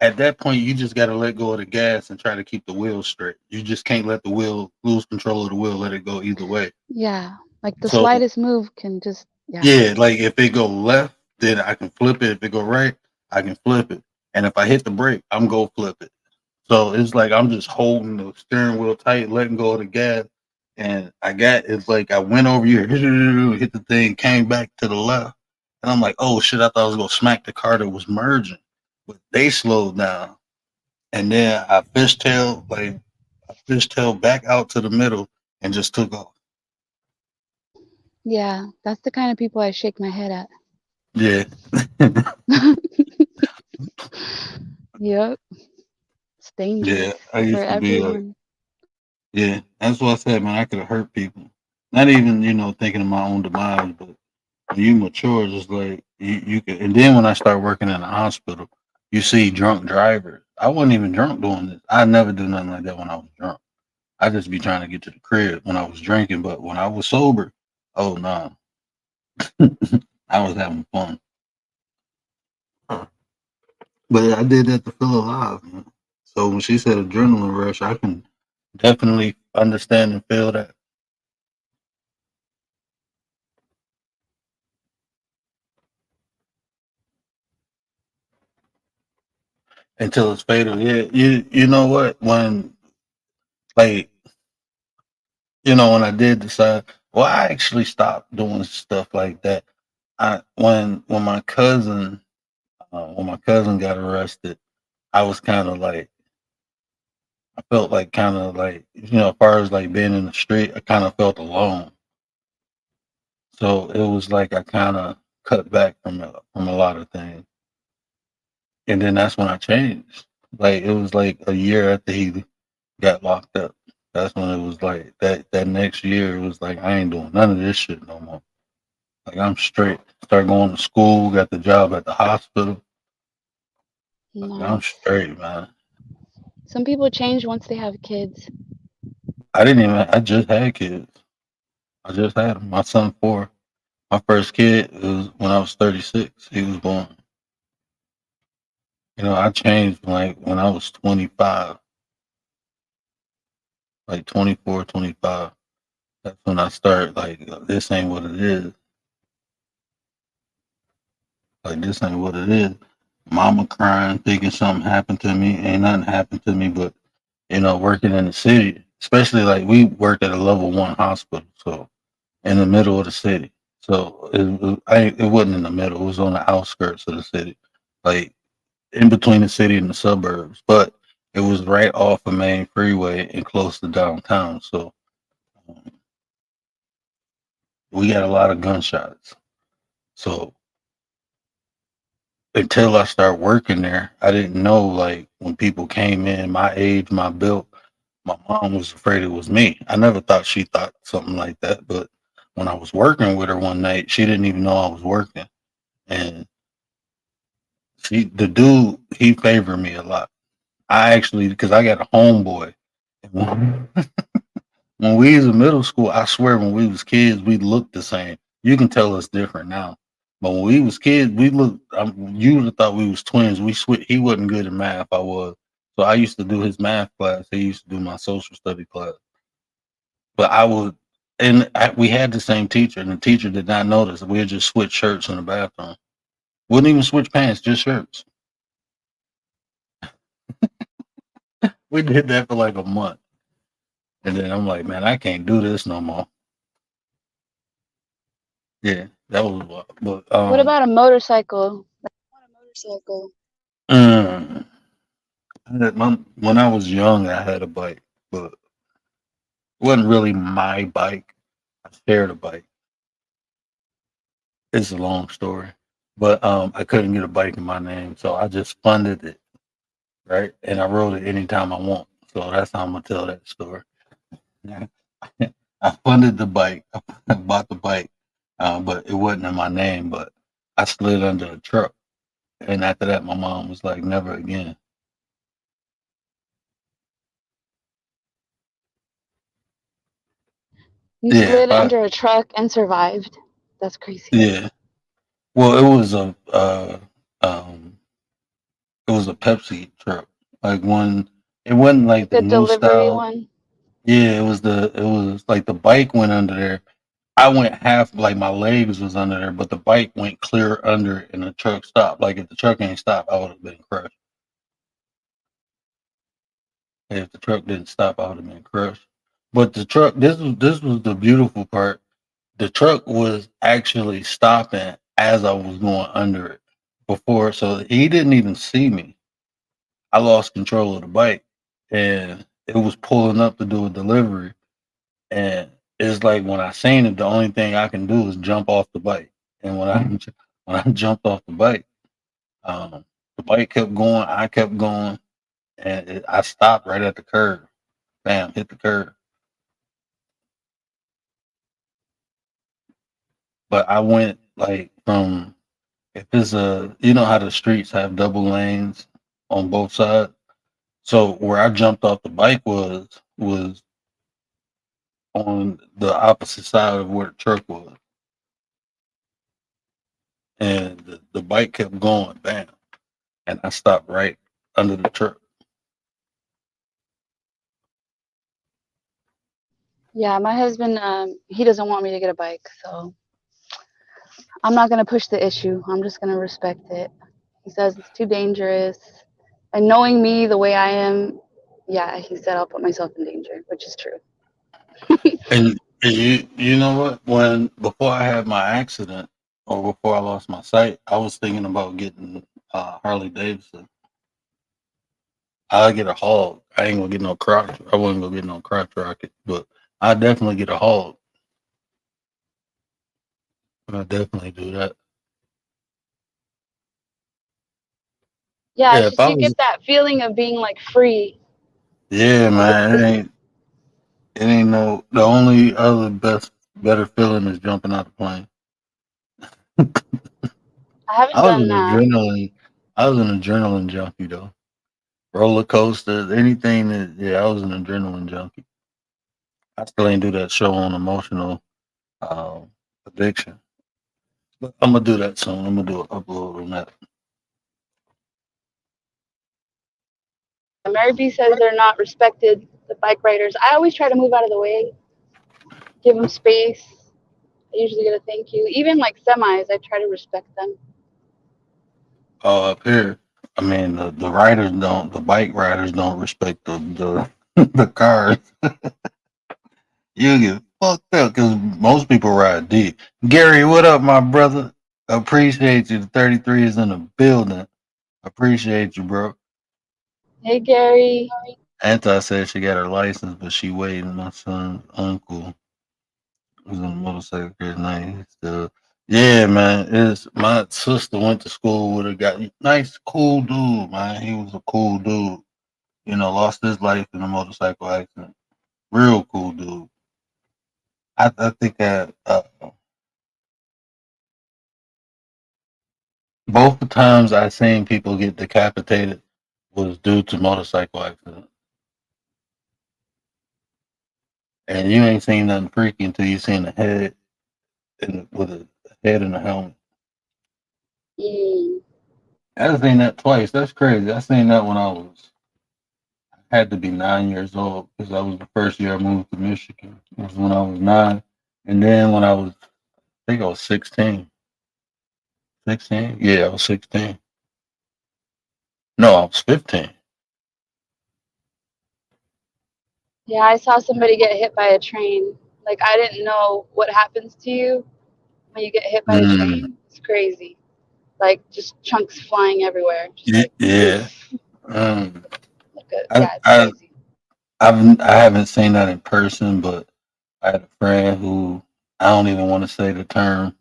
at that point you just got to let go of the gas and try to keep the wheel straight. You just can't let the wheel lose control of the wheel. Let it go either way. Yeah. Like the So slightest move can just yeah. yeah, like if it go left, then I can flip it. If it go right, I can flip it. And if I hit the brake, I'm go flip it. So it's like I'm just holding the steering wheel tight, letting go of the gas. And it's like I went over here, hit the thing, came back to the left. And I'm like, oh shit, I thought I was gonna smack the car that was merging. But they slowed down. And then I fishtailed back out to the middle and just took off. Yeah. That's the kind of people I shake my head at. Yeah. Yep. It's Yeah. dangerous I for used to be like, everyone. yeah, that's what I said, man. I could have hurt people. Not even, thinking of my own demise, but when you mature, just like you could. And then when I started working in a hospital, you see drunk drivers. I wasn't even drunk doing this. I never do nothing like that when I was drunk. I just be trying to get to the crib when I was drinking. But when I was sober, oh no, I was having fun. But I did that to feel alive, man. So when she said adrenaline rush, I can definitely understand and feel that. Until it's fatal. Yeah, you know what? Like when I did decide, well, I actually stopped doing stuff like that. I when my cousin got arrested, I was kind of like I felt like kind of like as far as like being in the street, I kind of felt alone. So it was like I kind of cut back from a lot of things, and then that's when I changed. Like it was like a year after he got locked up. That's when it was like that next year it was like I ain't doing none of this shit no more. Like I'm straight. Started going to school, got the job at the hospital. Like I'm Nice. straight, man. Some people change once they have kids. I just had kids. I just had them. My son 4. My first kid was when I was 36. He was born. I changed like when I was 25, like 24, 25. That's when I started like this ain't what it is. Like this ain't what it is. Mama crying, thinking something happened to me. Ain't nothing happened to me, but working in the city, especially like we worked at a level 1 hospital, so in the middle of the city. So it wasn't in the middle; it was on the outskirts of the city, like in between the city and the suburbs. But it was right off a main freeway and close to downtown. So We got a lot of gunshots. So until I start working there, I didn't know like when people came in my age, my build, my mom was afraid it was me. I never thought she thought something like that, but when I was working with her one night, she didn't even know I was working. And the dude, he favored me a lot. I actually, because I got a homeboy. And when we was in middle school, I swear when we was kids, we looked the same. You can tell us different now. But when we was kids, we looked. You would have thought we was twins. We switched. He wasn't good in math. I was. So I used to do his math class. He used to do my social study class. But I would, we had the same teacher, and the teacher did not notice. We'd just switch shirts in the bathroom. Wouldn't even switch pants, just shirts. We did that for like a month, and then I'm like, man, I can't do this no more. Yeah, that was what. But What about a motorcycle? mm, when I was young, I had a bike, but it wasn't really my bike. I shared a bike. It's a long story, but I couldn't get a bike in my name, so I just funded it, right? And I rode it anytime I want. So that's how I'm gonna tell that story. I funded the bike. I bought the bike, but it wasn't in my name. But I slid under a truck, and after that, my mom was like, "Never again." You Yeah, slid under a truck and survived. That's crazy. yeah. Well, um, it was a Pepsi truck, like one. It wasn't like Like the a new delivery style. one. Yeah, it was like the bike went under there. I went half, like my legs was under there, but the bike went clear under it, and the truck stopped. Like if the truck ain't stopped, I would have been crushed. If the truck didn't stop, I would have been crushed. But the truck, this was the beautiful part. The truck was actually stopping as I was going under it before, so he didn't even see me. I lost control of the bike, and it was pulling up to do a delivery. And it's like when I seen it, the only thing I can do is jump off the bike. And when I jumped off um, the bike kept going. I kept going, and I stopped right at the curb. Bam, hit the curb. But I went like from, if it's a, you know how the streets have double lanes on both sides. So where I jumped off the bike was on the opposite side of where the truck was, and the bike kept going. Bam, and I stopped right under the truck. Yeah, my husband, he doesn't want me to get a bike, so I'm not gonna push the issue. I'm just gonna respect it. He says it's too dangerous, and knowing me the way I am, yeah, he said I'll put myself in danger, which is true. And you know what? When before I had my accident or before I lost my sight, I was thinking about getting Harley Davidson. I'll get a hog. I ain't gonna get no crotch. I wasn't gonna get no crotch rocket, but I definitely get a hog. I definitely do that. Yeah, Yeah, it's if just I you was, get that feeling of being like free. yeah, You know, man, it ain't no. The only other better feeling is jumping out the plane. I haven't I was done an that. adrenaline. I was an adrenaline junkie though. Roller coasters, anything that. Yeah, I was an adrenaline junkie. I still ain't do that show on emotional addiction, but I'm gonna do that soon. I'm gonna do an upload on that. Mary B says they're not respected, the bike riders. I always try to move out of the way, give them space. I usually get a thank you. Even like semis, I try to respect them. Up here, I mean the riders don't. The bike riders don't respect the cars. You get fucked up because most people ride deep. Gary, what up, my brother? Appreciate you. The 33 is in the building. Appreciate you, bro. Hey, Gary. Anti said she got her license, but she waiting. My son's uncle. was on a motorcycle carrier night. So yeah, man. It's my sister went to school with a guy, nice, cool dude, man. He was a cool dude. Lost his life in a motorcycle accident. Real cool dude. I think that both the times I seen people get decapitated was due to motorcycle accident. And you ain't seen nothing freaky until you seen a head with a head and a helmet. Mm. I seen that twice. That's crazy. I seen that when I had to be 9 years old because that was the first year I moved to Michigan. It was when I was 9, and then when I think I was 16. 16? Yeah, I was 16. No, I was 15. Yeah, I saw somebody get hit by a train. Like, I didn't know what happens to you when you get hit by a Mm. train. It's crazy. Like, just chunks flying everywhere. Just like, Yeah. oof. Um, I, Yeah, it's I crazy. I haven't seen that in person, but I had a friend who I don't even want to say the term,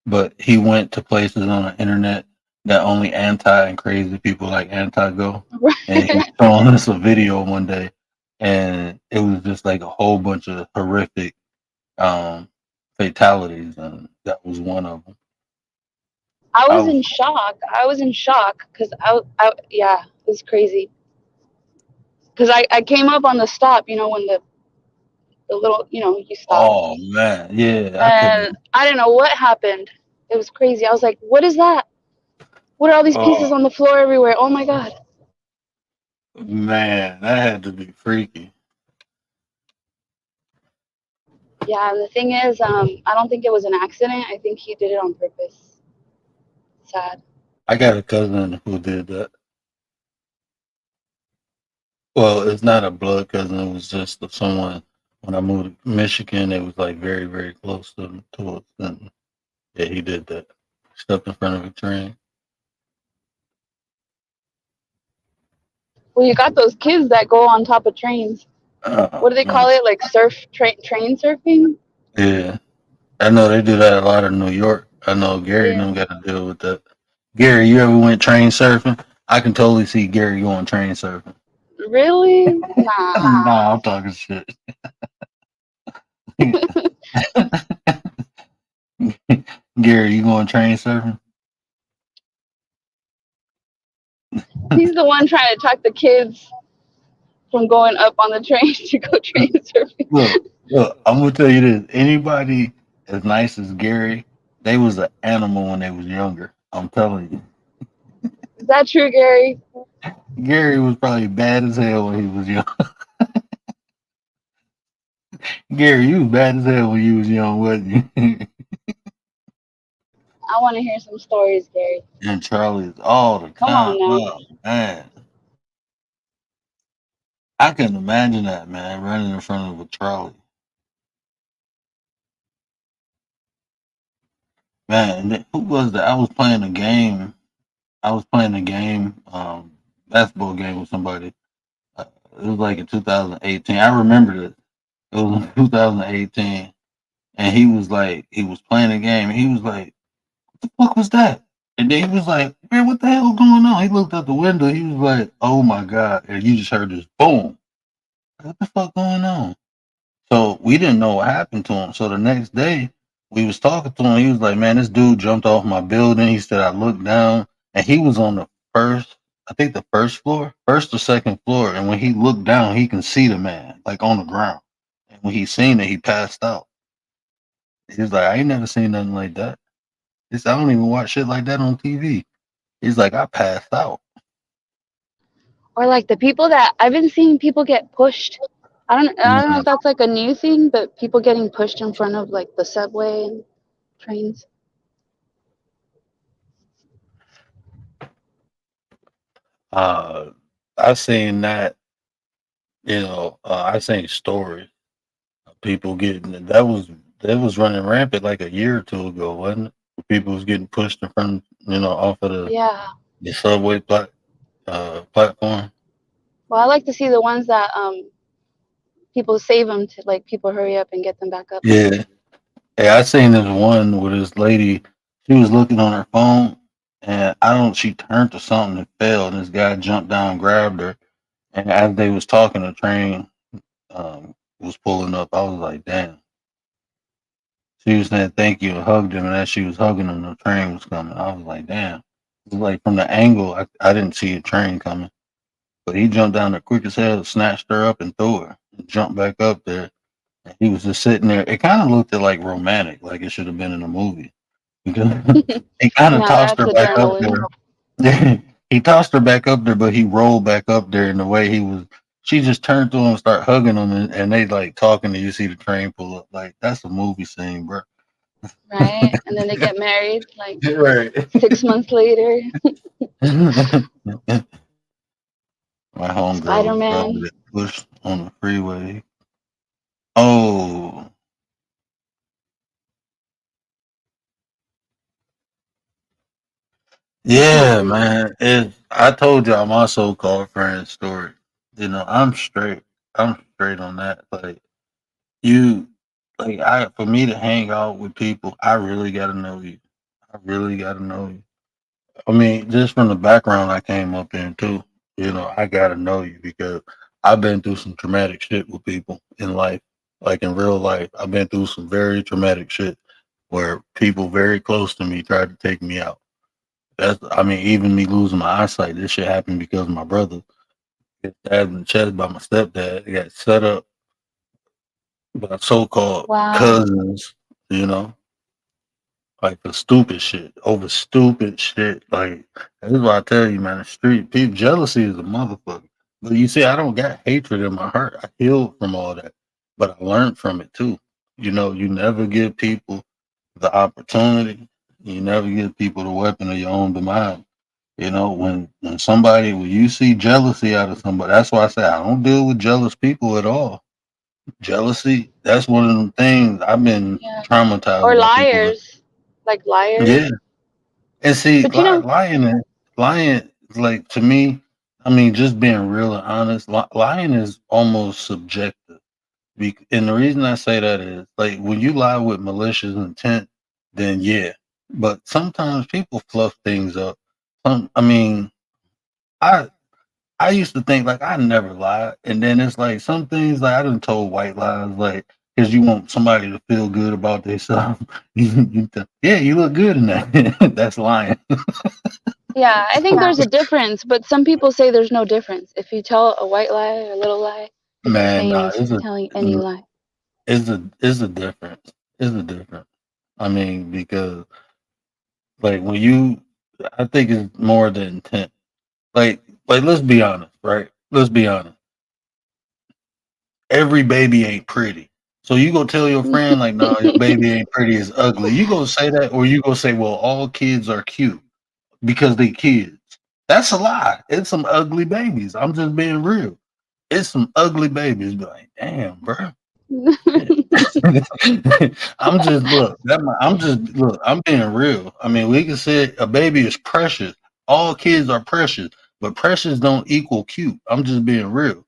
but he went to places on the internet that only anti and crazy people like anti go, and he was showing us a video one day, and it was just like a whole bunch of horrific um, fatalities, and that was one of them. I I was was in shock. I was in shock because yeah, it was crazy. Because I came up on the stop, when the little, you stop. oh man, yeah, I couldn't. And I didn't know what happened. It was crazy. I was like, what is that? What are all these Oh pieces on the floor everywhere? Oh my God. man, that had to be freaky. Yeah, and the thing is, I don't think it was an accident. I think he did it on purpose. Sad. I got a cousin who did that. Well, it's not a blood cousin. It was just someone when I moved to Michigan. It was like very, very close to us. And yeah, he did that. Stepped in front of a train. Well, you got those kids that go on top of trains. What do they Man. call it? Like train surfing? Yeah, I know they do that a lot in New York. I know Gary and Yeah. them got to deal with that. Gary, you ever went train surfing? I can totally see Gary going train surfing. Really? Nah. Nah, I'm talking shit. Gary, you going train surfing? He's the one trying to talk the kids from going up on the train to go train surfing. Look, I'm gonna tell you this. Anybody as nice as Gary, they was an animal when they was younger. I'm telling you. Is that true, Gary? Gary was probably bad as hell when he was young. Gary, you was bad as hell when you was young, wasn't you? I want to hear some stories, Gary. And Charlie's all the Come time. on now. Oh man. I can imagine that, man, running in front of a trolley. Man, who was that? I was playing a game. I was playing a game, basketball game with somebody. Uh, it was like in 2018. I remember it. It was in 2018, and he was playing a game, and he was like, "What the fuck was that?" And then he was like, "Man, what the hell going on?" He looked out the window. He was like, "Oh my god!" And you just heard this boom. What the fuck going on? So we didn't know what happened to him. So the next day we was talking to him. He was like, "Man, this dude jumped off my building." He said, "I looked down, and he was on the first, I think the first floor, first or second floor. And when he looked down, he can see the man like on the ground. And when he seen it, he passed out." He was like, "I ain't never seen nothing like that." He said, "I don't even watch shit like that on TV." He's like, "I passed out." Or like the people that I've been seeing people get pushed. I don't know if Mhm. that's like a new thing, but people getting pushed in front of like the subway and trains. Uh, I seen that. I seen stories. People getting that was running rampant like a year or two ago, wasn't it? People was getting pushed in front, off of Yeah. the subway platform. Well, I like to see the ones that people save them to like people hurry up and get them back up. Yeah, Hey, I seen this one where this lady, she was looking on her phone, and I don't. She turned to something and fell, and this guy jumped down, grabbed her, and as they was talking, the train was pulling up. I was like, damn. She was saying thank you and hugged him, and as she was hugging him, the train was coming. I was like, damn. It was like from the angle, I didn't see a train coming, but he jumped down there quick as hell, snatched her up, and threw her, and jumped back up there. And he was just sitting there. It kind of looked like romantic, like it should have been in a movie. Because he kind of No, tossed that's her back up adrenaline. there. He tossed her back up there, but he rolled back up there in the way he was. She just turned to him and started hugging him, and they like talking, and you see the train pull up. Like that's a movie scene, bro. Right? And then they get married like Right. 6 months later. My Spider homegirl Man. get pushed on the freeway. Oh, What yeah, happened? man. I told y'all my so-called friend's story. I'm straight. I'm straight on that. Like you, like I, for me to hang out with people, I really got to know you. I really got to know you. I mean, just from the background I came up in too. I got to know you because I've been through some traumatic shit with people in life. Like in real life, I've been through some very traumatic shit where people very close to me tried to take me out. I mean, even me losing my eyesight, this shit happened because my brother got stabbed in the chest by my stepdad. He got set up by so-called Wow. cousins, you know, like for stupid shit, over stupid shit. Like, this is why I tell you, man, the street people, jealousy is a motherfucker. But you see, I don't got hatred in my heart. I healed from all that, but I learned from it too. You never give people the opportunity. You never give people the weapon of your own demise. When you see jealousy out of somebody, that's why I say I don't deal with jealous people at all. Jealousy, that's one of them things I've been Yeah. traumatized Or by people. liars. Like liars. Yeah, and see, But you know, lying, like to me, I mean, just being real and honest, lying is almost subjective. And the reason I say that is, like, when you lie with malicious intent, then yeah. But sometimes people fluff things up. I mean, I I used to think like I never lied, and then it's like some things like I done told white lies, like because you want somebody to feel good about themselves. Yeah, you look good in that. That's lying. yeah, I think there's a difference, but some people say there's no difference. If you tell a white lie or a little lie, it's the Man, same nah, as telling any lie. it's a difference. It's a difference. I mean, because like when you, I think it's more the intent. Like let's be honest, right? Let's be honest. Every baby ain't pretty. So you go tell your friend like, "No, your baby ain't pretty, it's ugly." You go say that, or you go say, "Well, all kids are cute because they kids." That's a lie. It's some ugly babies. I'm just being real. It's some ugly babies. Be like, damn, bro. I'm just look. I'm just look. I'm being real. I mean, we can say a baby is precious. All kids are precious, but precious don't equal cute. I'm just being real.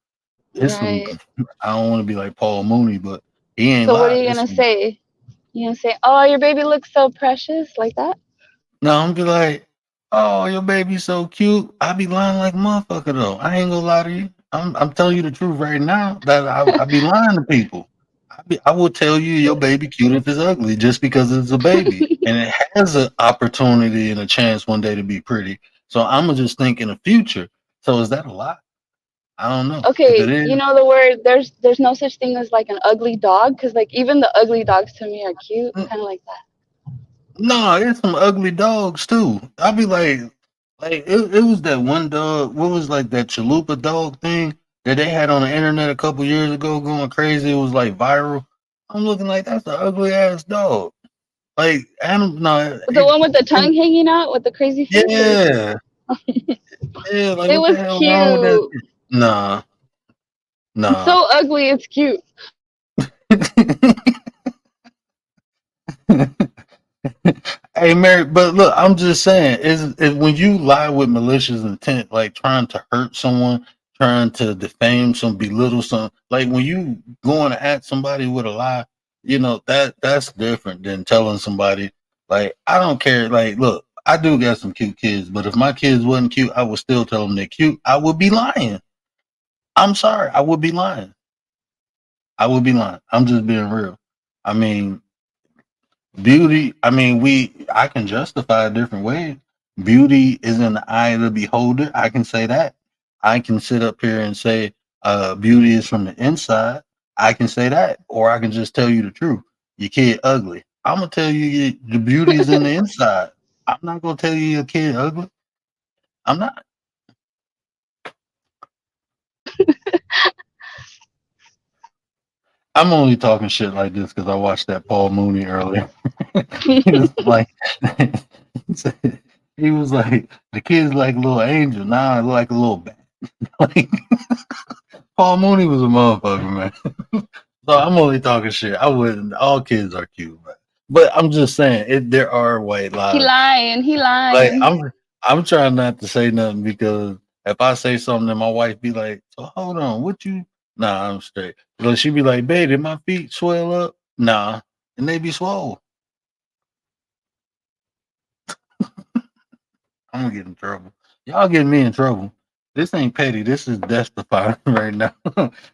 It's some. Right. I don't want to be like Paul Mooney, but he ain't So what are lied. you It's gonna some. say? You gonna say, "Oh, your baby looks so precious," like that? No, I'm be like, oh, your baby's so cute. I be lying like a motherfucker though. I ain't gonna lie to you. I'm telling you the truth right now that I be lying to people. I will tell you your baby cute if it's ugly just because it's a baby and it has an opportunity and a chance one day to be pretty. So I'm gonna just think in the future. So is that a lie? I don't know. If it Okay, is, you know the word. There's no such thing as like an ugly dog, because like even the ugly dogs to me are cute, kind of like that. no, it's some ugly dogs too. I'll be like it was that one dog. What was like that chalupa dog thing that they had on the internet a couple years ago, going crazy. It was like viral. I'm looking like that's an ugly ass dog. Like animal, no, The one with the tongue hanging out with the crazy face, or yeah, yeah. Like it what the was hell wrong with that? cute. Nah, It's nah. so ugly, it's cute. Hey, Mary, but look, I'm just saying, is when you lie with malicious intent, like trying to hurt someone, trying to defame some, belittle some, like when you going at somebody with a lie, that's different than telling somebody like I don't care. Like, look, I do got some cute kids, but if my kids wasn't cute, I would still tell them they're cute. I would be lying. I'm sorry, I would be lying. I would be lying. I'm just being real. I mean, beauty. I mean, I can justify a different way. Beauty is in the eye of the beholder. I can say that. I can sit up here and say, beauty is from the inside. I can say that, or I can just tell you the truth. Your kid ugly. I'm gonna tell you the beauty is in the inside. I'm not gonna tell you your kid ugly. I'm not. I'm only talking shit like this because I watched that Paul Mooney earlier. He was like, he was like, the kid's like a little angel. Now I look like a little bat. Like Paul Mooney was a motherfucker, man. So I'm only talking shit. I wouldn't. All kids are cute, man. But I'm just saying, there are white He lies. lying. He Like lying. I'm trying not to say nothing because if I say something, then my wife be like, "So hold on, what you?" Nah, I'm straight. But she be like, "Babe, did my feet swell up?" Nah, and they be swole. I'm gonna get in trouble. Y'all getting me in trouble. This ain't petty. This is death-defying right now.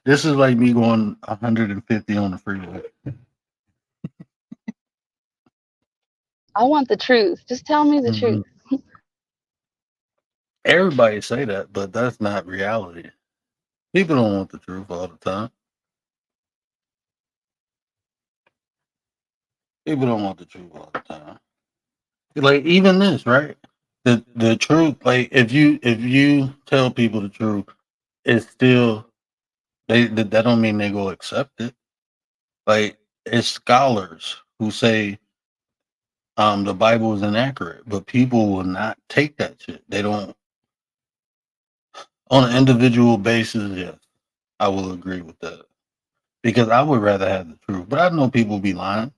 This is like me going 150 on the freeway. I want the truth. Just tell me the Mhm. truth. Everybody say that, but that's not reality. People don't want the truth all the time. People don't want the truth all the time. Like even this, right? The truth, like if you tell people the truth, it's still that don't mean they go accept it. Like it's scholars who say the Bible is inaccurate, but people will not take that shit. They don't on an individual basis. Yes, I will agree with that because I would rather have the truth. But I know people be lying.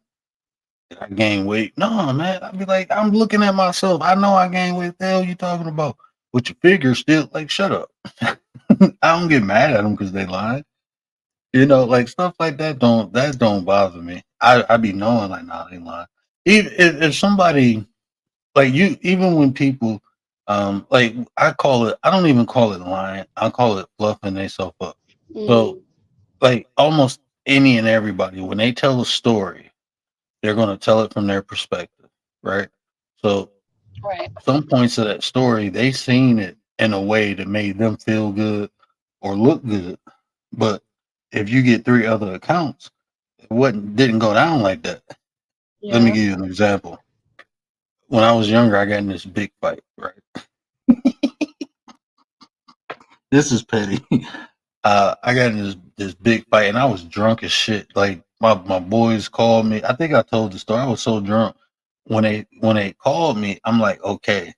I gain weight. No, man. I'd be like, I'm looking at myself. I know I gain weight. The hell you talking about? With your figure still like, shut up. I don't get mad at them because they lying. Like stuff like that don't bother me. I be knowing like, nah, they lying. Even if somebody like you, even when people, like I call it, I don't even call it lying. I call it fluffing themselves up. So Mm, like almost any and everybody, when they tell a story, they're going to tell it from their perspective, right? So right. some points of that story, they seen it in a way that made them feel good or look good. But if you get three other accounts, it wasn't didn't go down like that. Let me Yeah. give you an example. When I was younger, I got in this big fight, right? This is petty. I got in this big fight and I was drunk as shit. Like my boys called me. I think I told the story. I was so drunk. When they called me, I'm like, okay.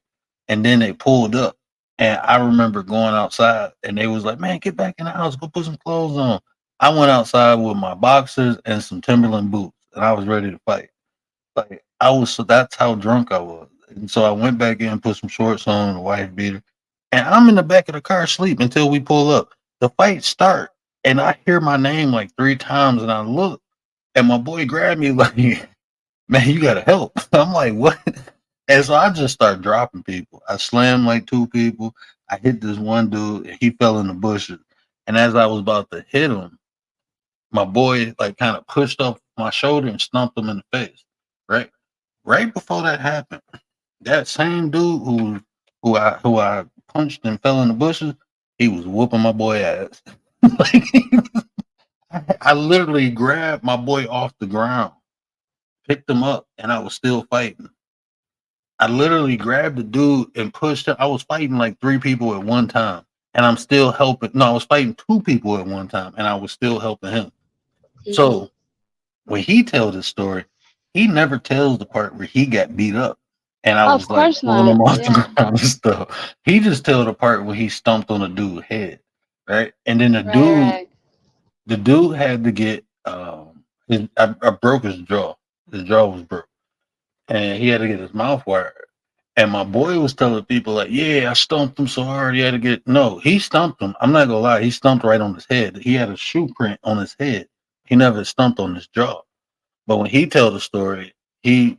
And then they pulled up. And I remember going outside and they was like, man, get back in the house, go put some clothes on. I went outside with my boxers and some Timberland boots and I was ready to fight. Like so that's how drunk I was. And so I went back in, put some shorts on, a wife beater, and I'm in the back of the car asleep until we pull up. The fight start, and I hear my name like three times, and I look, and my boy grabbed me like, "Man, you gotta help." I'm like, "What?" And so I just start dropping people. I slammed like two people. I hit this one dude, and he fell in the bushes. And as I was about to hit him, my boy like kind of pushed up my shoulder and stumped him in the face. Right, right before that happened, that same dude who I punched and fell in the bushes, he was whooping my boy ass. Like I literally grabbed my boy off the ground, picked him up, and I was still fighting. I literally grabbed the dude and pushed him. I was fighting like three people at one time, and I'm still helping. No, I was fighting two people at one time, and I was still helping him. Hmm. So when he tells his story, he never tells the part where he got beat up and I Of was like course pulling him not. off the Yeah. ground and stuff. He just tells the part where he stomped on a dude's head, right? And then Right. Right. the dude had to get I broke his jaw. His jaw was broke, and he had to get his mouth wired. And my boy was telling people like, "Yeah, I stumped him so hard he had to get." No, he stumped him. I'm not gonna lie, he stumped right on his head. He had a shoe print on his head. He never stumped on his jaw. But when he tell the story,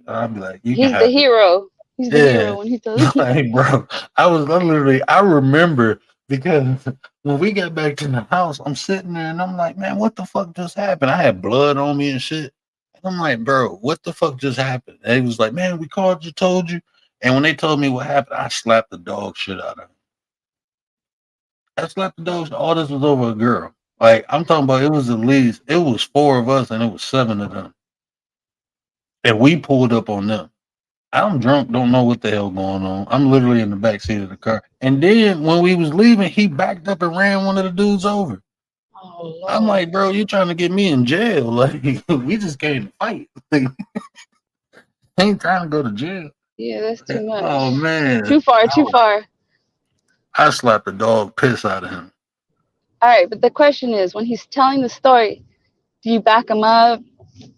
I'll be like, you can He's the have it. hero. He's the Yeah. hero when he does. Like, bro, I remember because when we got back to the house, I'm sitting there and I'm like, man, what the fuck just happened? I had blood on me and shit. And I'm like, bro, what the fuck just happened? And he was like, man, we called you, told you. And when they told me what happened, I slapped the dog shit out of him. I slapped the dog. All this was over a girl. Like, I'm talking about it was at least, it was four of us and it was seven of them. And we pulled up on them. I'm drunk, don't know what the hell going on. I'm literally in the back seat of the car. And then when we was leaving, he backed up and ran one of the dudes over. Oh I'm Lord. like, bro, you trying to get me in jail? Like, we just came to fight. Like, ain't trying to go to jail. Yeah, that's too Oh much. man, Too far. Too far. I slapped the dog piss out of him. All right, but the question is, when he's telling the story, do you back him up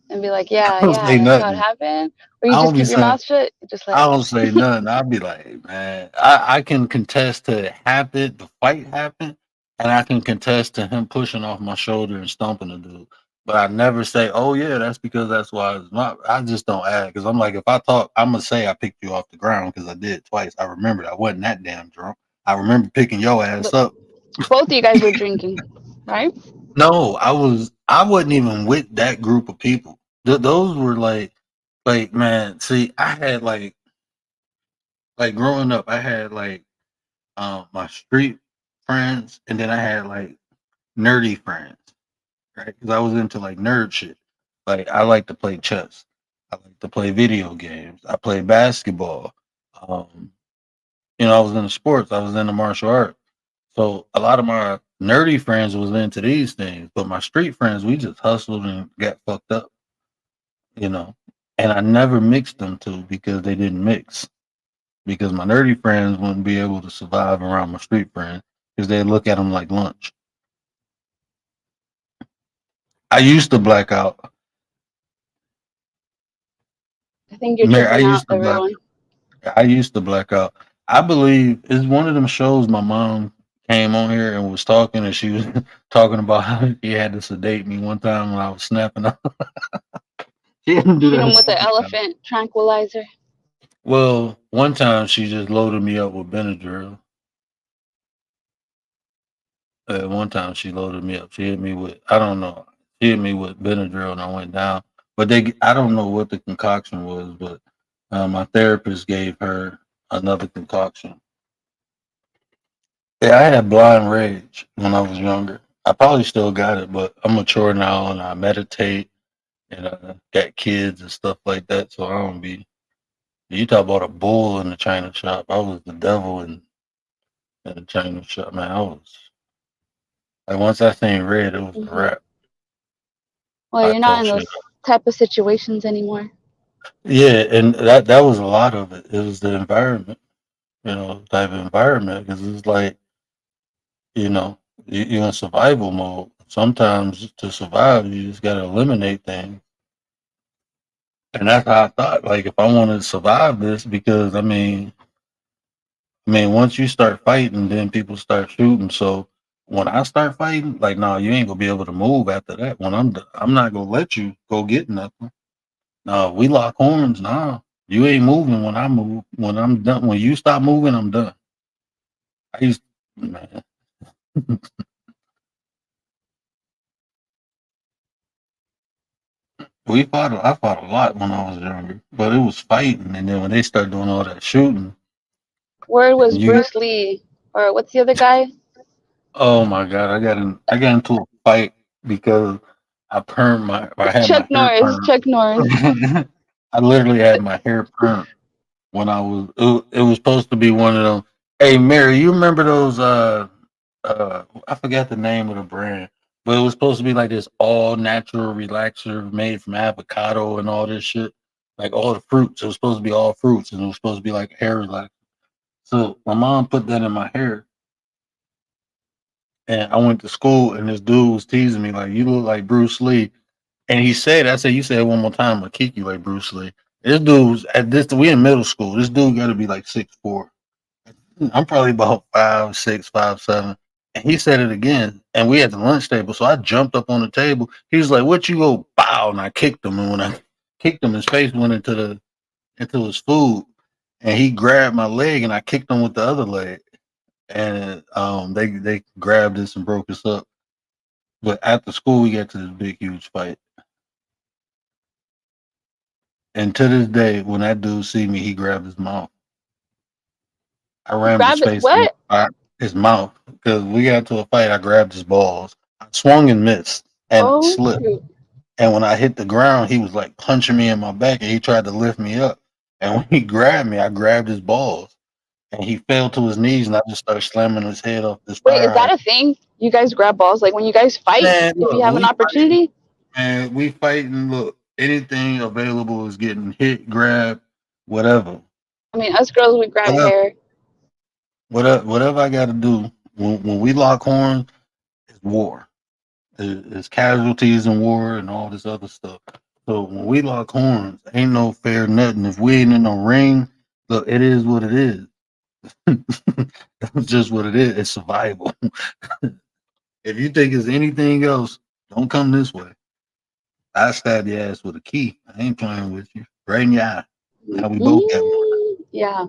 and be like, I yeah, don't yeah, say that's how it nothing. happened, or you I just don't be keep your saying mouth shut, just let I it don't go? say nothing. I'll be like, man, I can contest to it happened, the fight happened, and I can contest to him pushing off my shoulder and stomping the dude. But I never say, oh yeah, that's because that's why it's not. I just don't add because I'm like, if I talk, I'm gonna say I picked you off the ground because I did twice. I remembered I wasn't that damn drunk. I remember picking your ass But up. both of you guys were drinking, right? No, I wasn't even with that group of people. Those were like man. See, I had like growing up, I had like my street friends, and then I had like nerdy friends, right? Because I was into like nerd shit. Like I like to play chess. I like to play video games. I play basketball. Um, I was into sports. I was into martial arts. So a lot of my nerdy friends was into these things, but my street friends, we just hustled and got fucked up, you know. And I never mixed them two because they didn't mix. Because my nerdy friends wouldn't be able to survive around my street friends because they look at them like lunch. I used to black out. I think you're Mary, tripping out, everyone. I used to black out. I believe it's one of them shows my mom came on here and was talking and she was talking about how he had to sedate me one time when I was snapping up. She didn't do Treat that a him with the second time. elephant tranquilizer. Well, one time she just loaded me up with Benadryl. One time she loaded me up. She hit me with I don't know. She hit me with Benadryl and I went down. But I don't know what the concoction was, but my therapist gave her another concoction. Yeah, I had blind rage when I was younger. I probably still got it, but I'm mature now and I meditate and got kids and stuff like that. So I don't be. You talk about a bull in the china shop. I was the devil in the china shop, man. I was like once I seen red, it was a Hmm. wrap. Well, I you're not tore in shit those up. type of situations anymore. Yeah, and that was a lot of it. It was the environment, type of environment because it's like you're in survival mode. Sometimes to survive, you just got to eliminate things. And that's how I thought. Like, if I wanted to survive this, because I mean, once you start fighting, then people start shooting. So when I start fighting, like, no, you ain't gonna be able to move after that. When I'm done, I'm not gonna let you go get nothing. No, we lock horns now. You ain't moving when I move. When I'm done, when you stop moving, I'm done. I used, man, I fought a lot when I was younger, but it was fighting. And then when they start doing all that shooting, Where was and you Bruce Lee? Or what's the other guy? Oh my god, I got into a fight because I had Chuck my hair Norris. permed. Chuck Norris. I literally had my hair permed when it was supposed to be one of them. Hey Mary, you remember those I forgot the name of the brand, but it was supposed to be like this all natural relaxer made from avocado and all this shit. Like all the fruits. It was supposed to be all fruits and it was supposed to be like hair relaxer. So my mom put that in my hair. And I went to school, and this dude was teasing me like, "You look like Bruce Lee." And he said, "I said, you said it one more time, I'll kick you like Bruce Lee." This dude's at this. We in middle school. This dude got to be like 6'4". I'm probably about 5'6", 5'7". And he said it again, and we at the lunch table. So I jumped up on the table. He was like, "What you go bow?" And I kicked him. And when I kicked him. His face went into his food, and he grabbed my leg, and I kicked him with the other leg, and they grabbed us and broke us up. But after school, we got to this big huge fight, and to this day, when that dude see me, he grabbed his mouth. I rammed his Grab it. face in What? his mouth because we got to a fight. I grabbed his balls. I swung and missed and Oh slipped. shoot! And when I hit the ground, he was like punching me in my back, and he tried to lift me up. And when he grabbed me, I grabbed his balls, and he fell to his knees, and I just started slamming his head off this Wait, is fire. that a thing? You guys grab balls like when you guys fight? Man, If you look, have an we fighting, opportunity? man, we fighting. Look, anything available is getting hit, grabbed, whatever, I mean, us girls we grab whatever, hair. whatever I got to do. When we lock horns, it's war. There's casualties in war and all this other stuff. So when we lock horns, ain't no fair nothing. If we ain't in no ring, look, it is what it is. That's just what it is. It's survival. If you think it's anything else, don't come this way. I stab your ass with a key. I ain't playing with you. Right in your eye. Now we both got Yeah.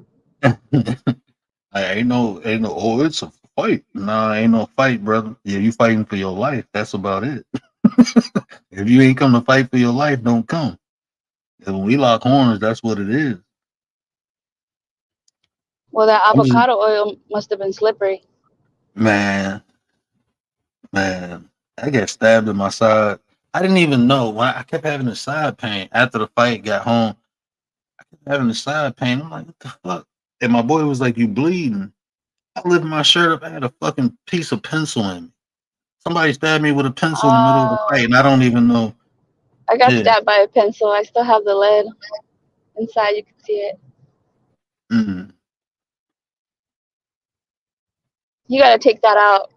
ain't no oh, it's a fight. Nah, ain't no fight, brother. Yeah, you fighting for your life. That's about it. If you ain't come to fight for your life, don't come. And when we lock horns, that's what it is. Well, that I'm just avocado oil must have been slippery. man, man. I got stabbed in my side. I didn't even know. When I kept having a side pain after the fight, got home, having a side pain. I'm like, what the fuck? And my boy was like, you bleeding. I lifted my shirt up. I had a fucking piece of pencil in me. Somebody stabbed me with a pencil in the middle of the fight, and I don't even know. I got Yeah. stabbed by a pencil. I still have the lead inside. You can see it. Mm. You gotta take that out,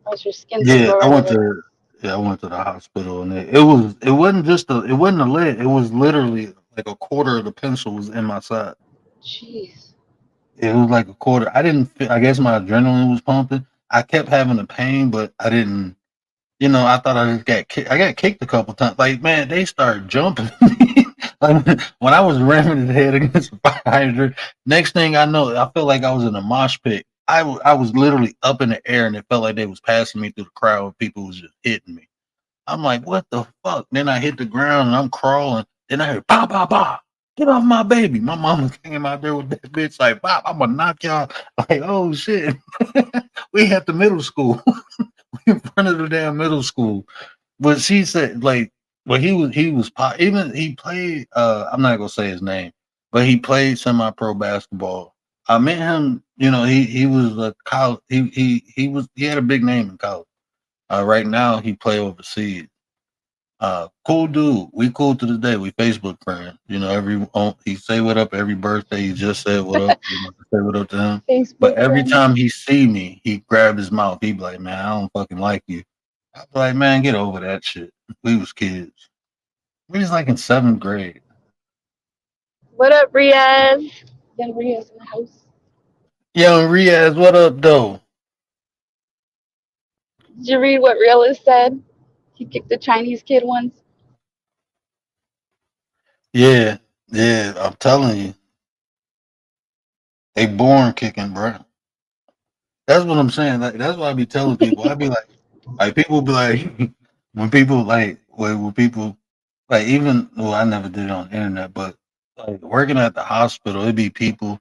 or else your skin's gonna Yeah, go I right went over. to I went to the hospital, and it wasn't a lead. It was literally like a quarter of the pencil was in my side. Jeez. It was like a quarter. I didn't feel, I guess my adrenaline was pumping. I kept having the pain, but I didn't. I thought I just got kicked. I got kicked a couple times. Like, man, they started jumping. Like, when I was ramming his head against the fire hydrant, next thing I know, I felt like I was in a mosh pit. I was literally up in the air, and it felt like they was passing me through the crowd, and people was just hitting me. I'm like, what the fuck? Then I hit the ground, and I'm crawling. Then I heard, bah, bah, bah. Get off my baby. My mama came out there with that bitch like, Bob, I'm going to knock y'all. Like, oh, shit. We at the middle school. In front of the damn middle school. But she said, like, well, even he played. I'm not gonna say his name, but he played semi-pro basketball. I met him. He was a college. He had a big name in college. Right now he play overseas. Cool dude. We cool to this day. We Facebook friends. He say what up every birthday. He just said what up. Say what up to him. But Facebook every friend. time he see me, he grab his mouth. He be like, "Man, I don't fucking like you." I be like, "Man, get over that shit." We was kids. We was like in seventh grade. What up, Riaz? Young Riaz in the house. Young Riaz, what up, though? Did you read what Realist said? He kicked a Chinese kid once. Yeah, yeah. I'm telling you, they born kicking, bro. That's what I'm saying. Like, that's what I be telling people. I be like people be like, when people when people even I never did it on the internet, but like working at the hospital, it'd be people.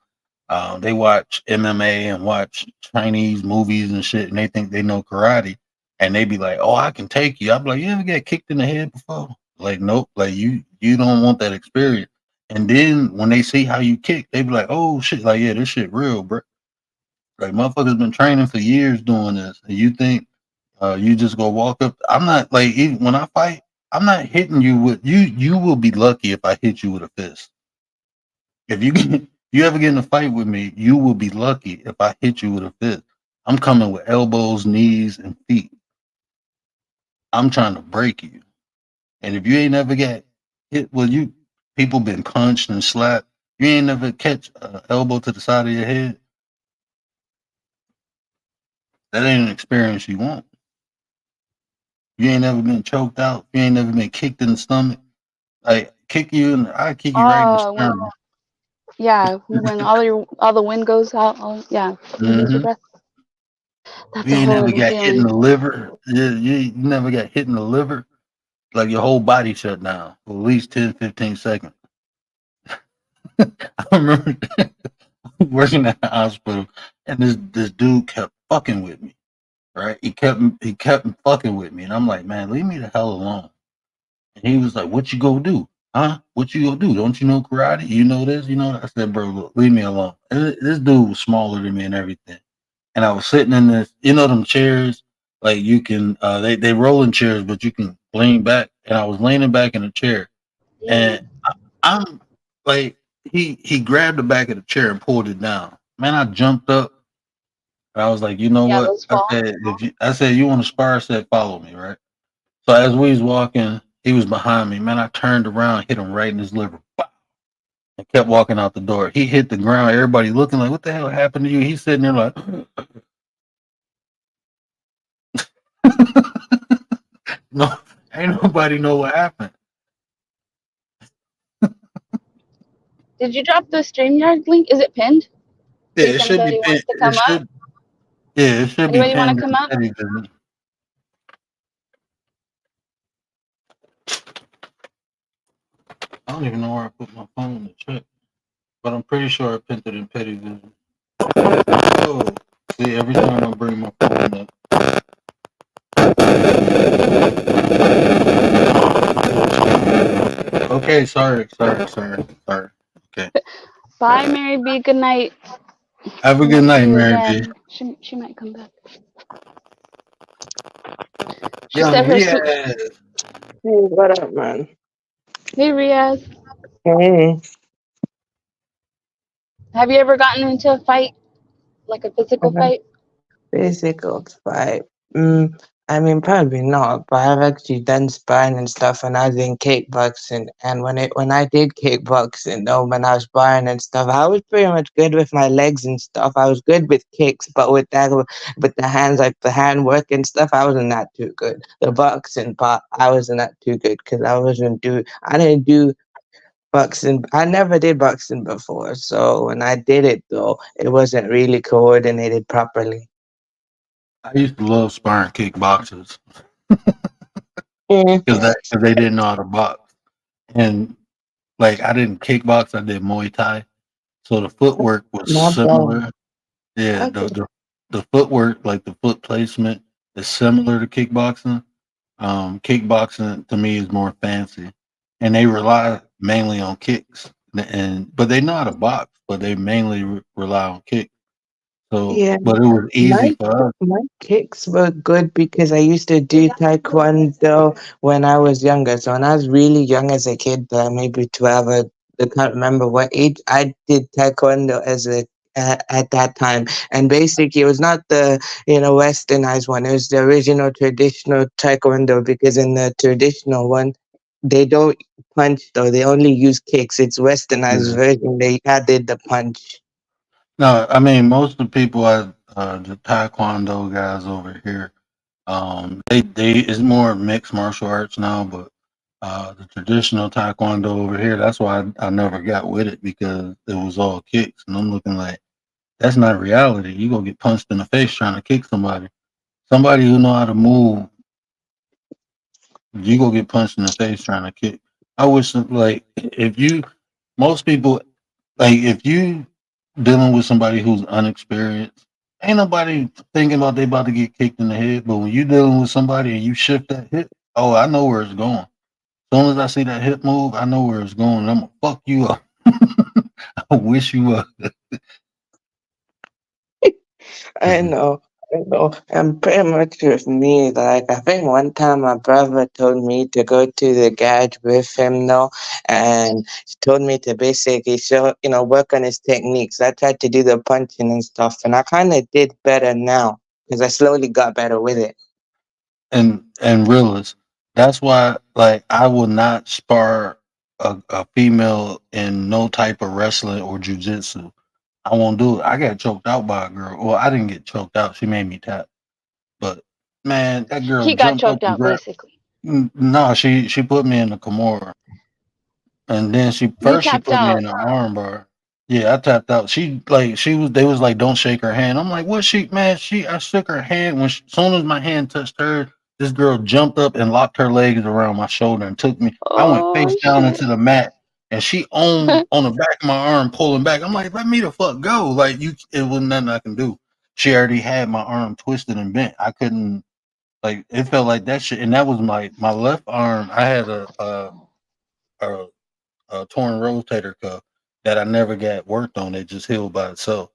They watch MMA and watch Chinese movies and shit, and they think they know karate, and they be like, "Oh, I can take you." I be like, "You ever get kicked in the head before?" Like, nope. Like you don't want that experience. And then when they see how you kick, they be like, "Oh shit!" Like, yeah, this shit real, bro. Like, motherfuckers been training for years doing this, and you think you just go walk up? I'm not like even when I fight, I'm not hitting you with you. You will be lucky if I hit you with a fist. If you ever get in a fight with me, you will be lucky if I hit you with a fist. I'm coming with elbows, knees, and feet. I'm trying to break you. And if you ain't never get hit, people been punched and slapped. You ain't never catch an elbow to the side of your head. That ain't an experience you want. You ain't never been choked out. You ain't never been kicked in the stomach. Like, kick you, and I kick you right in the Oh, when sternum. yeah, when all the wind goes out. Oh, yeah, you lose your Mm-hmm. breath. That's You a ain't never horrible got hit in feeling. the liver. You never got hit in the liver. Like your whole body shut down for at least 10, 15 seconds. I remember working at the hospital, and this dude kept fucking with me. Right? He kept fucking with me, and I'm like, man, leave me the hell alone. And he was like, "What you gonna do? Huh? What you gonna do? Don't you know karate? You know this? You know that?" I said, "Bro, look, leave me alone." And this dude was smaller than me and everything. And I was sitting in this, them chairs, like you can, they rolling chairs, but you can lean back. And I was leaning back in a chair, Yeah, and I'm like, he grabbed the back of the chair and pulled it down. Man, I jumped up. And I was like, you know yeah, what? those fall. I said, you want to spar? I said, follow me, right? So as we was walking, he was behind me. Man, I turned around, hit him right in his liver. Bop, and kept walking out the door. He hit the ground. Everybody looking like, what the hell happened to you? He's sitting there like, no, ain't nobody know what happened. Did you drop the StreamYard link? Is it pinned? In Yeah, case it should be anybody pinned. wants to come up. It should be Anybody want to pinned in come the up? petty vision. I don't even know where I put my phone to check, but I'm pretty sure I pinned it in petty vision. Oh, see, every time I bring my phone up. Okay, sorry. Okay. Bye, Mary B. Good night. Have a We good might night, see you Mary B. again. She might come back. She Young said her Riaz. sleep. Hey, what up, man? Hey, Riaz. Hey. Have you ever gotten into a fight, like a physical fight? Physical fight. I mean, probably not, but I've actually done sparring and stuff when I was in kickboxing. And when I did kickboxing, though, when I was sparring and stuff, I was pretty much good with my legs and stuff. I was good with kicks, but with the hands, like the hand work and stuff, I wasn't that too good. The boxing part, I wasn't that too good because I didn't do boxing. I never did boxing before, so when I did it though, it wasn't really coordinated properly. I used to love sparring kickboxers Mm. because they didn't know how to box. And like I didn't kickbox, I did Muay Thai. So the footwork was Not bad. similar. Yeah, Okay. the footwork, like the foot placement, is similar to kickboxing. Kickboxing to me is more fancy, and they rely mainly on kicks. And but they know how to box, but they mainly rely on kicks. So, Yeah. but it was easy My for us. my kicks were good because I used to do taekwondo when I was younger. So when I was really young as a kid, maybe 12, I can't remember what age, I did taekwondo at that time. And basically, it was not the westernized one. It was the original traditional taekwondo because in the traditional one, they don't punch though. They only use kicks. It's westernized Yeah. version. They added the punch. No, I mean most of the people the Taekwondo guys over here, they it's more mixed martial arts now, but the traditional Taekwondo over here, that's why I never got with it because it was all kicks, and I'm looking like that's not reality. You gonna get punched in the face trying to kick somebody. Somebody who know how to move, you gonna get punched in the face trying to kick. I wish like if you most people like if you dealing with somebody who's unexperienced, ain't nobody thinking about they about to get kicked in the head. But when you dealing with somebody and you shift that hip, oh, I know where it's going. As soon as I see that hip move, I know where it's going. And I'm gonna fuck you up. I wish you up. I know, I know. And pretty much with me, like I think one time my brother told me to go to the garage with him though, and he told me to basically work on his techniques. I tried to do the punching and stuff, and I kind of did better now because I slowly got better with it. And realist. That's why like I will not spar a female in no type of wrestling or jujitsu. I won't do it. I got choked out by a girl. Well, I didn't get choked out. She made me tap. But man, that girl He got jumped up choked and out, grabbed. basically. No, she put me in the Kimura. And then You she tapped put me out. in an arm bar. Yeah, I tapped out. She was they was like, don't shake her hand. I'm like, what she man, she I shook her hand soon as my hand touched her, this girl jumped up and locked her legs around my shoulder and took me. I went face Oh down shit. into the mat and she on the back of my arm pulling back. I'm like, let me the fuck go. Like it wasn't nothing I can do. She already had my arm twisted and bent. I couldn't like it felt like that shit and that was my left arm. I had a torn rotator cuff that I never got worked on. It just healed by itself.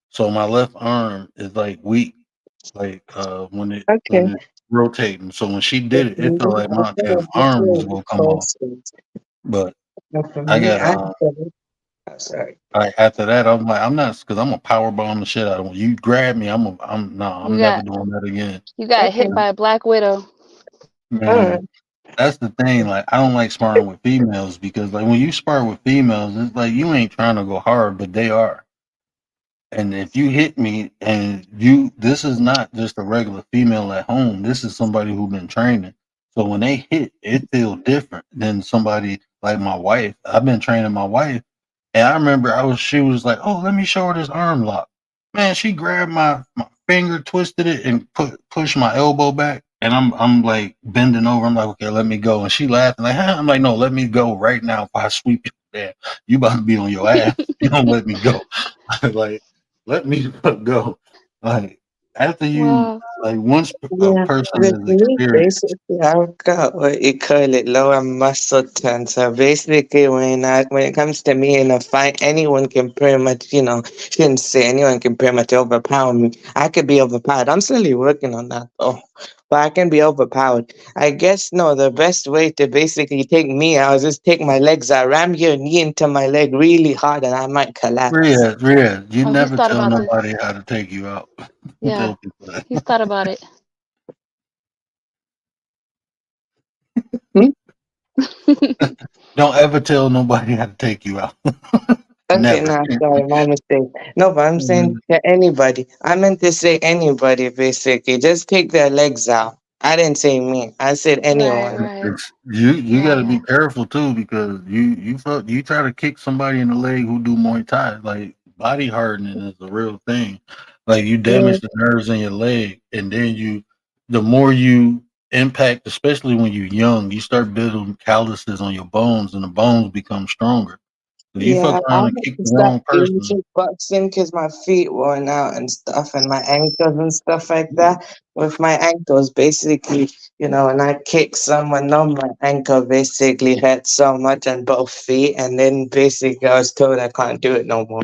So my left arm is like weak, like Okay. when it's rotating. So when she But did it, for it felt me, like I my think damn it's arm was really gonna come off. close. But But for I me, got I think, oh, sorry. like after that, I'm like I'm not because I'm a power bomb the shit out of you. You grab me, I'm no, You I'm never got doing that again. you got hit Okay. by a black widow. All right. Man, that's the thing. Like I don't like sparring with females because like when you spar with females, it's like you ain't trying to go hard, but they are. And if you hit me and this is not just a regular female at home. This is somebody who's been training. So when they hit, it feels different than somebody like my wife. I've been training my wife, and I remember she was like, "Oh, let me show her this arm lock." Man, she grabbed my finger, twisted it, and pushed my elbow back. And I'm like bending over. I'm like, "Okay, let me go." And she laughing like, huh? I'm like, "No, let me go right now. If I sweep you there, you about to be on your ass. You don't let me go." Like let me go. Like after you, Wow. like once a Yeah, person with is me, experienced, basically, I've got what you call it lower muscle tone. So basically, when it comes to me in a fight, anyone can pretty much, shouldn't say anyone can pretty much overpower me. I could be overpowered. I'm slowly working on that though, but I can be overpowered. I guess no, the best way to basically take me out is just take my legs out, ram your knee into my leg really hard, and I might collapse. Rhea, you Oh, he's never thought tell about this. nobody how to take you out. Yeah, Tell people that. he's thought about it. Hmm? Don't ever tell nobody how to take you out. Okay, Never. no, sorry, my mistake. No, but I'm saying Mhm. to anybody. I meant to say anybody, basically. Just take their legs out. I didn't say me. I said Right, anyone. right. You got Yeah, to be yeah. careful too because you try to kick somebody in the leg who do Muay Thai. Like body hardening is a real thing. Like you Yeah, damage the nerves in your leg, and then the more you impact, especially when you're young, you start building calluses on your bones, and the bones become stronger. So you fuck yeah. I around and had kick to the start wrong doing person. kickboxing because my feet worn out and stuff, and my ankles and stuff like that. With my ankles, basically, when I kick someone, no, my ankle basically hurt so much on both feet, and then basically I was told I can't do it no more.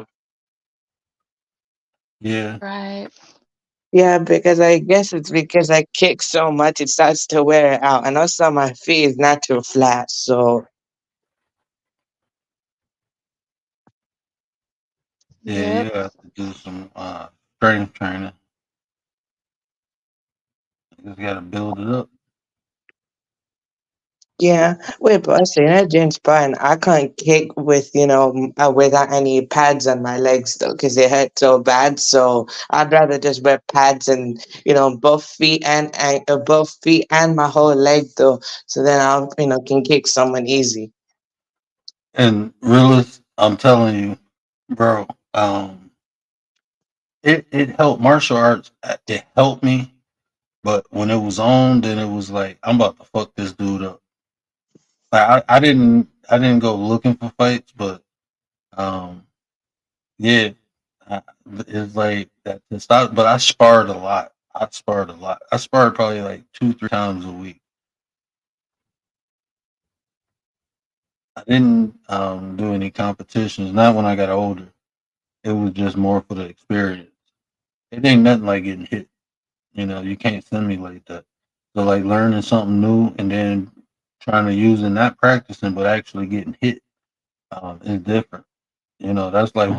Yeah, Right. Yeah, because I guess it's because I kick so much, it starts to wear it out. And also, my feet is not too flat. So, yeah, you Yep. have to do some strength training. You just got to build it up. yeah. Wait, but I say that James Bond, I can't kick with, without any pads on my legs, though, because they hurt so bad. So, I'd rather just wear pads and, both feet and my whole leg, though. So then I'll, can kick someone easy. And realist, I'm telling you, bro, it helped martial arts. It helped me, but when it was on, then it was like I'm about to fuck this dude up. Like I didn't go looking for fights, but um, yeah, I, it's like that to stop. But I sparred a lot. I sparred a lot. I sparred probably like 2 3 times a week. I didn't do any competitions. Not when I got older. It was just more for the experience. It ain't nothing like getting hit. You can't simulate that. So like learning something new and then trying to use it, not practicing, but actually getting hit is different. That's like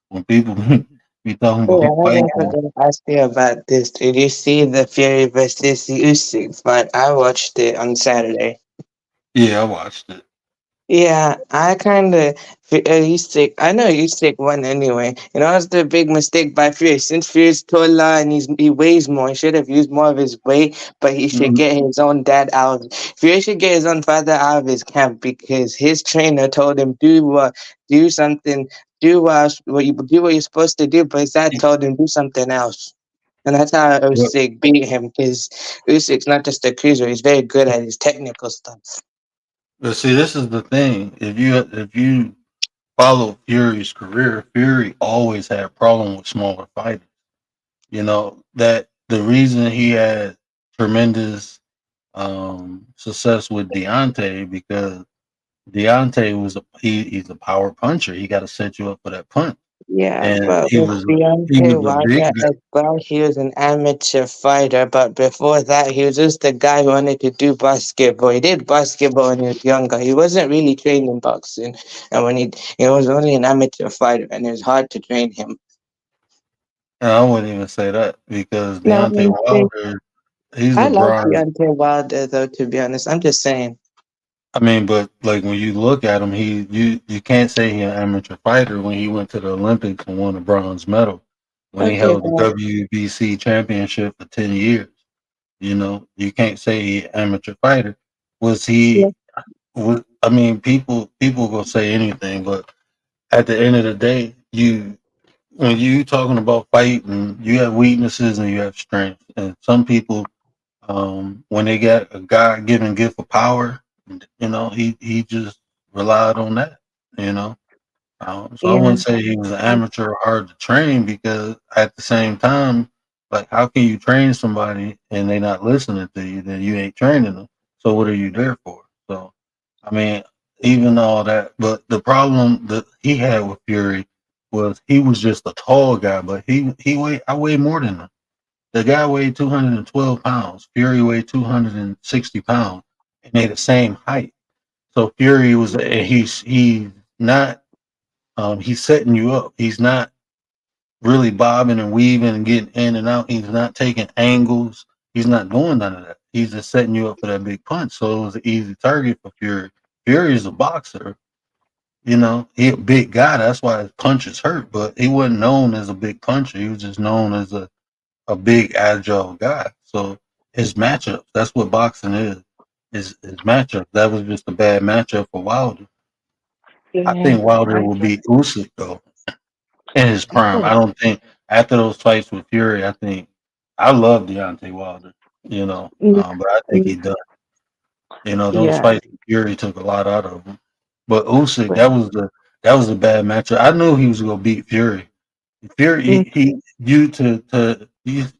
when people be talking Oh, about I fight. was going to ask you about this. Did you see the Fury versus Usyk fight? I watched it on Saturday. Yeah, I watched it. Yeah, I kind of Usyk. I know Usyk won anyway. You know, it's the big mistake by Fury. Since Fury's taller and he weighs more, he should have used more of his weight. But he should Mm, get his own dad out. Fury should get his own father out of his camp because his trainer told him do something, do what you're supposed to do. But his dad told him do something else. And that's how But, Usyk beat him because Usyk's not just a cruiser; he's very good at his technical stuff. but see, this is the thing. If you follow Fury's career, Fury always had a problem with smaller fighters. You know that the reason he had tremendous success with Deontay because Deontay he's a power puncher. He got to set you up for that punch, Yeah, and but with he was P.E.T.T.Y a big guy. as well, he was an amateur fighter, but before that, he was just a guy who wanted to do basketball. He did basketball when he was younger. He wasn't really trained in boxing, and he was only an amateur fighter, and it was hard to train him. And I wouldn't even say that because No, Deontay Wilder, he's I a like bronze. Deontay Wilder, though, to be honest. I'm just saying. I mean, but like when you look at him, you can't say he's an amateur fighter when he went to the Olympics and won a bronze medal. When he Okay, held the WBC championship for 10 years, you know, you can't say he amateur fighter. Was but he? I mean, people gonna say anything, but at the end of the day, when you talking about fighting, you have weaknesses and you have strengths, and some people when they got a God given gift of power, you know, he just relied on that, you know. So I yeah, wouldn't say he was an amateur or hard to train because at the same time, like how can you train somebody and they not listening to you? Then you ain't training them. So what are you there for? So I mean, even all that, but the problem that he had with Fury was he was just a tall guy, but he weighed I weigh more than him. The guy weighed 212 pounds. Fury weighed 260 pounds, and they the same height. So Fury was, and he's not, he's setting you up. He's not really bobbing and weaving and getting in and out. He's not taking angles. He's not doing none of that. He's just setting you up for that big punch. So it was an easy target for Fury. Fury is a boxer. You know, he a big guy. That's why his punches hurt. But he wasn't known as a big puncher. He was just known as a big agile guy. So his matchups, that's what boxing is matchup. That was just a bad matchup for Wilder. I yeah. think Wilder I will get, beat Usyk though in his I prime. I get, don't think after those fights with Fury, I think I love Deontay Wilder, you know, mm, but I think mm, he done. You know, those yeah, fights with Fury took a lot out of him. But Usyk, but, that was a bad matchup. I knew he was gonna beat Fury. Fury, mm, he you to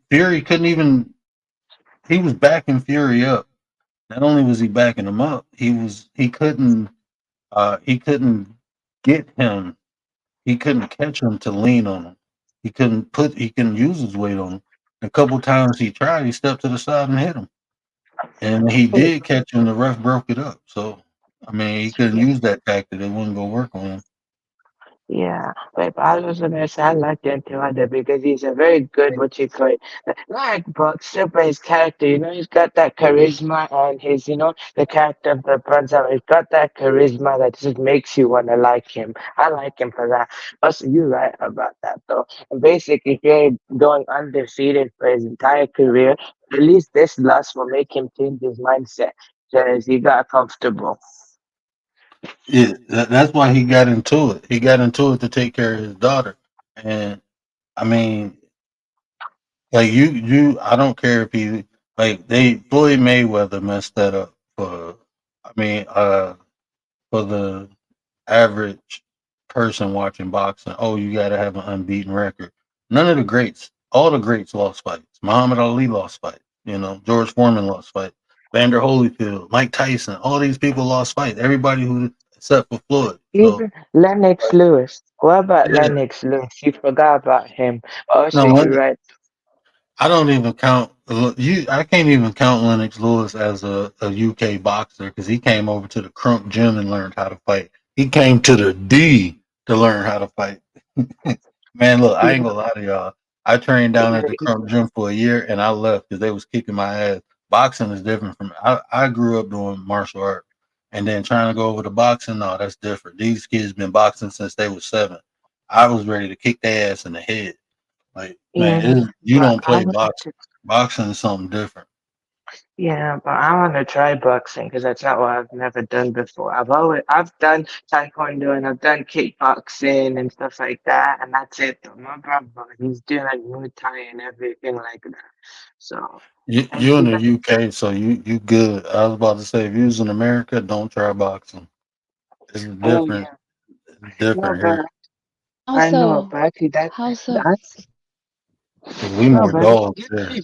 Fury couldn't even he was backing Fury up. Not only was he backing him up, he couldn't get him. He couldn't catch him to lean on him. He couldn't use his weight on him. A couple times he tried, he stepped to the side and hit him. And he did catch him, the ref broke it up. So I mean he couldn't yeah. use that tactic. It wasn't gonna work on him. Yeah, but I was gonna say I like Wonder because he's a very good what you call it, like boxer, but his character, he's got that charisma and his, the character of the Pranza, he's got that charisma that just makes you wanna like him. I like him for that. Also, you're right about that though. And basically, if you're going undefeated for his entire career, at least this loss will make him change his mindset because he got comfortable. Yeah, that's why he got into it. He got into it to take care of his daughter. And I mean, like I don't care if he like they Floyd Mayweather messed that up for. I mean, for the average person watching boxing, oh, you got to have an unbeaten record. None of the greats, all the greats lost fights. Muhammad Ali lost fights. You know, George Foreman lost fights. Vander Holyfield, Mike Tyson, all these people lost fights. Everybody who except for Floyd. So Even Lennox Lewis. What about yeah, Lennox Lewis? You forgot about him. Also, no, you're right. I don't even count you. I can't even count Lennox Lewis as a UK boxer because he came over to the Crunk Gym and learned how to fight. He came to the D to learn how to fight. Man, look, I ain't gonna lie to y'all. I trained down at the Crunk Gym for a year and I left because they was kicking my ass. Boxing is different from I grew up doing martial art. and then trying to go over to boxing. No, that's different. These kids been boxing since they was 7. I was ready to kick their ass in the head. Like, man, Yeah, you but don't I play want boxing. to. Boxing is something different. Yeah, but I want to try boxing because that's not what I've never done before. I've done taekwondo and I've done kickboxing and stuff like that, and that's it. Though my brother, he's doing like Muay Thai and everything like that. So, and You in he the got, UK, so you good. I was about to say, if you was in America, don't try boxing. It's oh different. yeah, It's no, different here but How I know, so? but actually How so? that's because we no, more but dogs here. UK.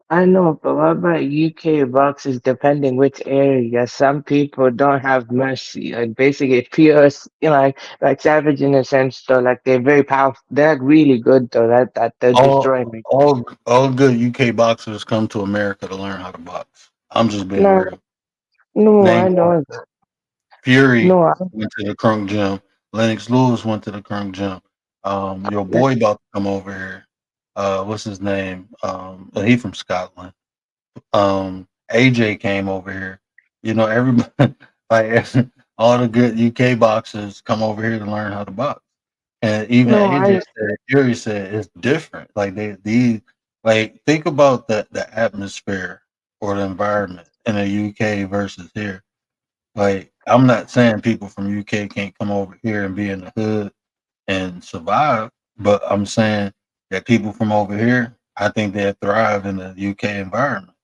I know, but what about UK boxers depending which area? Some people don't have mercy. Like basically pure, like savage in a sense though. Like they're very powerful. They're really good though. That they'll All destroy me. all good UK boxers come to America to learn how to box. I'm just being No, real. no, Name I one. know that. Fury No, went to the Crunk Gym. Lennox Lewis went to the Crunk Gym. Your I, boy about to come over here. What's his name? He from Scotland. AJ came over here. You know, everybody like all the good UK boxers come over here to learn how to box. And even no, AJ I. said, Fury said it's different. Like these like think about the atmosphere or the environment in the UK versus here. Like I'm not saying people from UK can't come over here and be in the hood and survive, but I'm saying that people from over here, I think they thrive in the UK environment.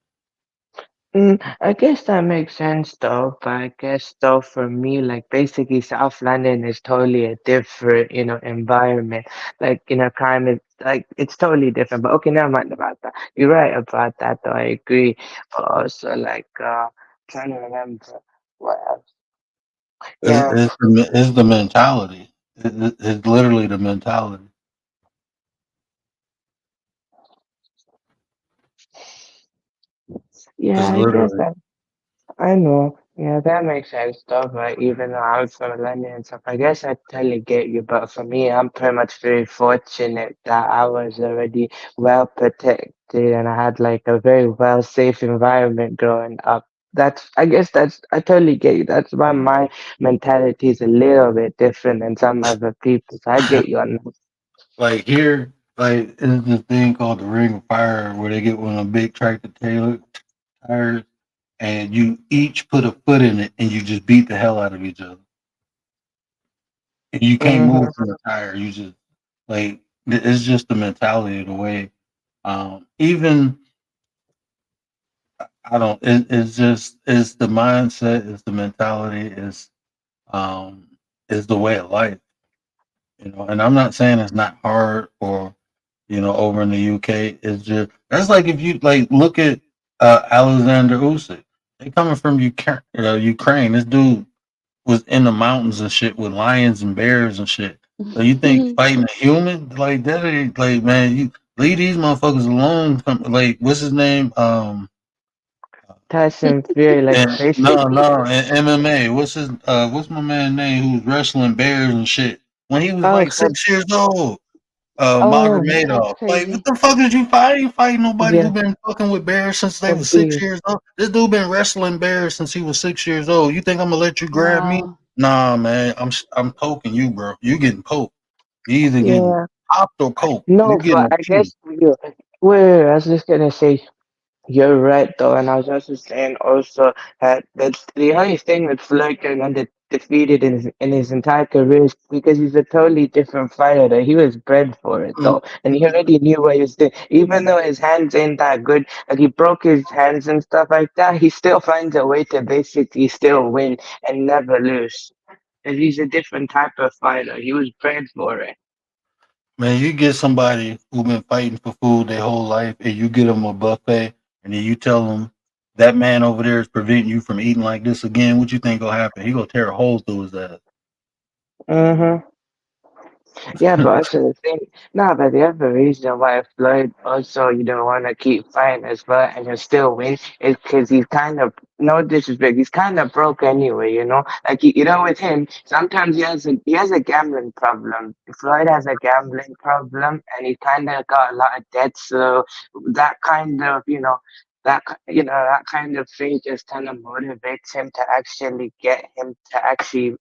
I guess that makes sense though, but I guess though for me, like basically South London is totally a different, environment. Like, crime is like it's totally different. But okay, never mind about that. You're right about that though, I agree. But also like trying to remember what else. Yeah, It's the mentality. It's literally the mentality. yeah, It's I guess literally that I know. Yeah, that makes sense though, but even though I'm from London and stuff, I guess I totally get you. But for me, I'm pretty much very fortunate that I was already well protected and I had like a very well safe environment growing up. I guess I totally get you. That's why my mentality is a little bit different than some other people. So I get you on that. like here, like it's this thing called the Ring of Fire where they get one of them big tractor trailer tires and you each put a foot in it and you just beat the hell out of each other. And you can't Mm-hmm. move from the tire. You just like it's just the mentality of the way. Even I don't. It's just it's the mindset. It's the mentality. Um it's the way of life. You know, and I'm not saying it's not hard or over in the UK. It's just that's like if you like look at Alexander Usyk. They coming from Ukraine. This dude was in the mountains and shit with lions and bears and shit. So you think fighting a human like that ain't like man, you leave these motherfuckers alone. Like what's his name? Tyson Fury, like And basically. in MMA. What's my man name who's wrestling bears and shit? When he was Oh, like 6 years old. oh, That's Magomedov. Like, what crazy. the fuck did you fight? You fighting nobody who yeah, been fucking with bears since they was six Khabib. years old. This dude been wrestling bears since he was 6 years old. You think I'm gonna let you grab me? Wow. Nah, man. I'm poking you, bro. You getting poked. You either getting Yeah. popped or poked. You No, getting but a I beating. guess I was just gonna say you're right though, and I was also saying also that the only thing that Floyd Mayweather defeated in his entire career is because he's a totally different fighter. That he was bred for it Mm, though, and he already knew what he was doing. Even though his hands ain't that good, like he broke his hands and stuff like that, he still finds a way to basically still win and never lose. And he's a different type of fighter. He was bred for it. Man, you get somebody who been fighting for food their whole life, and you get them a buffet, and then you tell them that man over there is preventing you from eating like this again. What you think gonna happen? He gonna tear a hole through his ass. Mm-hmm. Yeah, but also the thing, no, but the other reason why Floyd also you don't want to keep fighting as well and he'll still win is because he's kind of, no disrespect, he's kind of broke anyway, you know? Like, with him, sometimes he has a gambling problem. Floyd has a gambling problem and he kind of got a lot of debt, so that kind of, that kind of thing just kind of motivates him to actually get him to actually,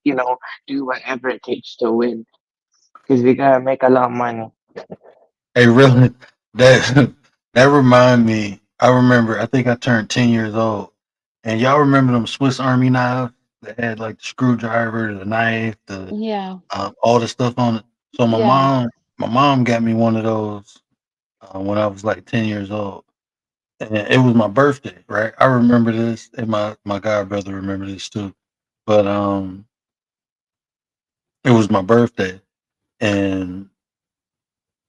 do whatever it takes to win. Because we gotta make a lot of money. Hey, really, that that remind me. I remember. I think I turned 10 years old, and y'all remember them Swiss Army knives that had like the screwdriver, the knife, the Yeah. all the stuff on it. So Yeah. my mom got me one of those when I was like 10 years old, and it was my birthday. Right, I remember this, and my god brother remember this too. But it was my birthday, and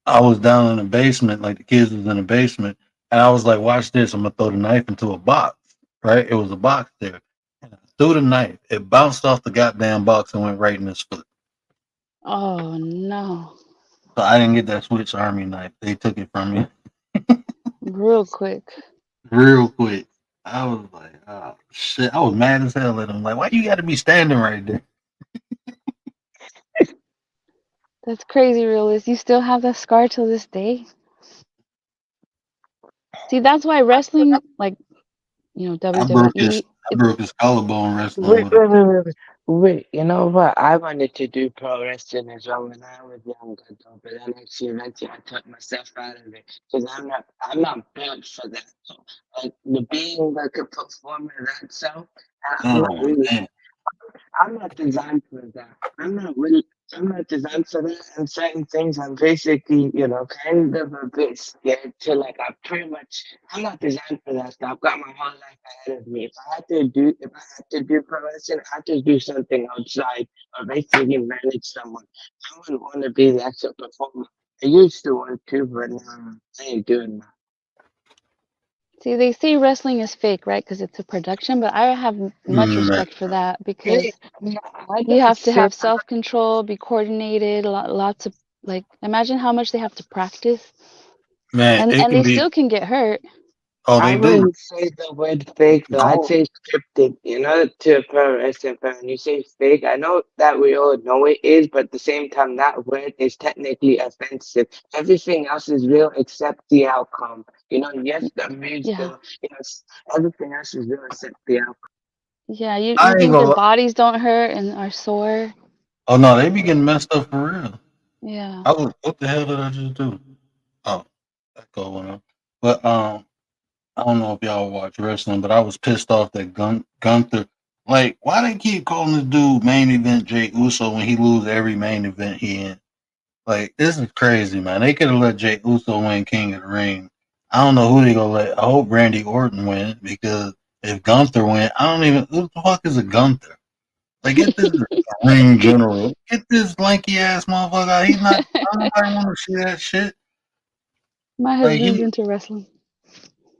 I was down in the basement, like the kids was in the basement, and I was like, "Watch this! I'm gonna throw the knife into a box." Right? It was a box there, and I threw the knife. It bounced off the goddamn box and went right in his foot. Oh no. So I didn't get that Swiss Army knife. They took it from me Real quick. real quick. I was like, "Oh shit!" I was mad as hell at him. Like, why you got to be standing right there? That's crazy, realist. You still have that scar till this day? See, that's why wrestling, like, WWE, I broke his collarbone wrestling Wait, with him. wait, wait, wait, wait. Wait, you know what? I wanted to do pro wrestling as well when I was younger, though, but then actually eventually I took myself out of it because I'm not built for that. So, like the being like a performer that self, I'm not Oh really man, I'm not designed for that. I'm not designed for that. And certain things I'm basically, kind of a bit scared to like I'm not designed for that stuff. I've got my whole life ahead of me. If I had to do pro wrestling, I had to do something outside or basically manage someone. I wouldn't want to be the actual performer. I used to want to, but now I ain't doing that. see, they say wrestling is fake, right? Because it's a production, but I have much man, respect for that Hey, because I you don't have to say have self-control, be coordinated, lots of, like, imagine how much they have to practice, man, and it and can they be. still can get hurt. Oh, I they do. wouldn't say the word fake though. I'd No, say scripted. To a pro wrestling fan, you say fake. I know that we all know it is, but at the same time, that word is technically offensive. Everything else is real except the outcome. Yes, the moves, Yeah. everything else is real except the outcome. Yeah, you I ain't think their gonna. bodies don't hurt and are sore? Oh no, they be getting messed up for real. Yeah. I was, what the hell did I just do? Oh, that go went up. But I don't know if y'all watch wrestling, but I was pissed off that Gunther. Like, why they keep calling this dude main event Jay Uso when he lose every main event he in? Like, this is crazy, man. They could have let Jay Uso win King of the Ring. I don't know who they gonna let. I hope Randy Orton win because if Gunther win, I don't even who the fuck is a Gunther? Like, get this ring general. Get this lanky ass motherfucker out. He's not. I don't nobody want to see that shit. My Like husband's he, into wrestling.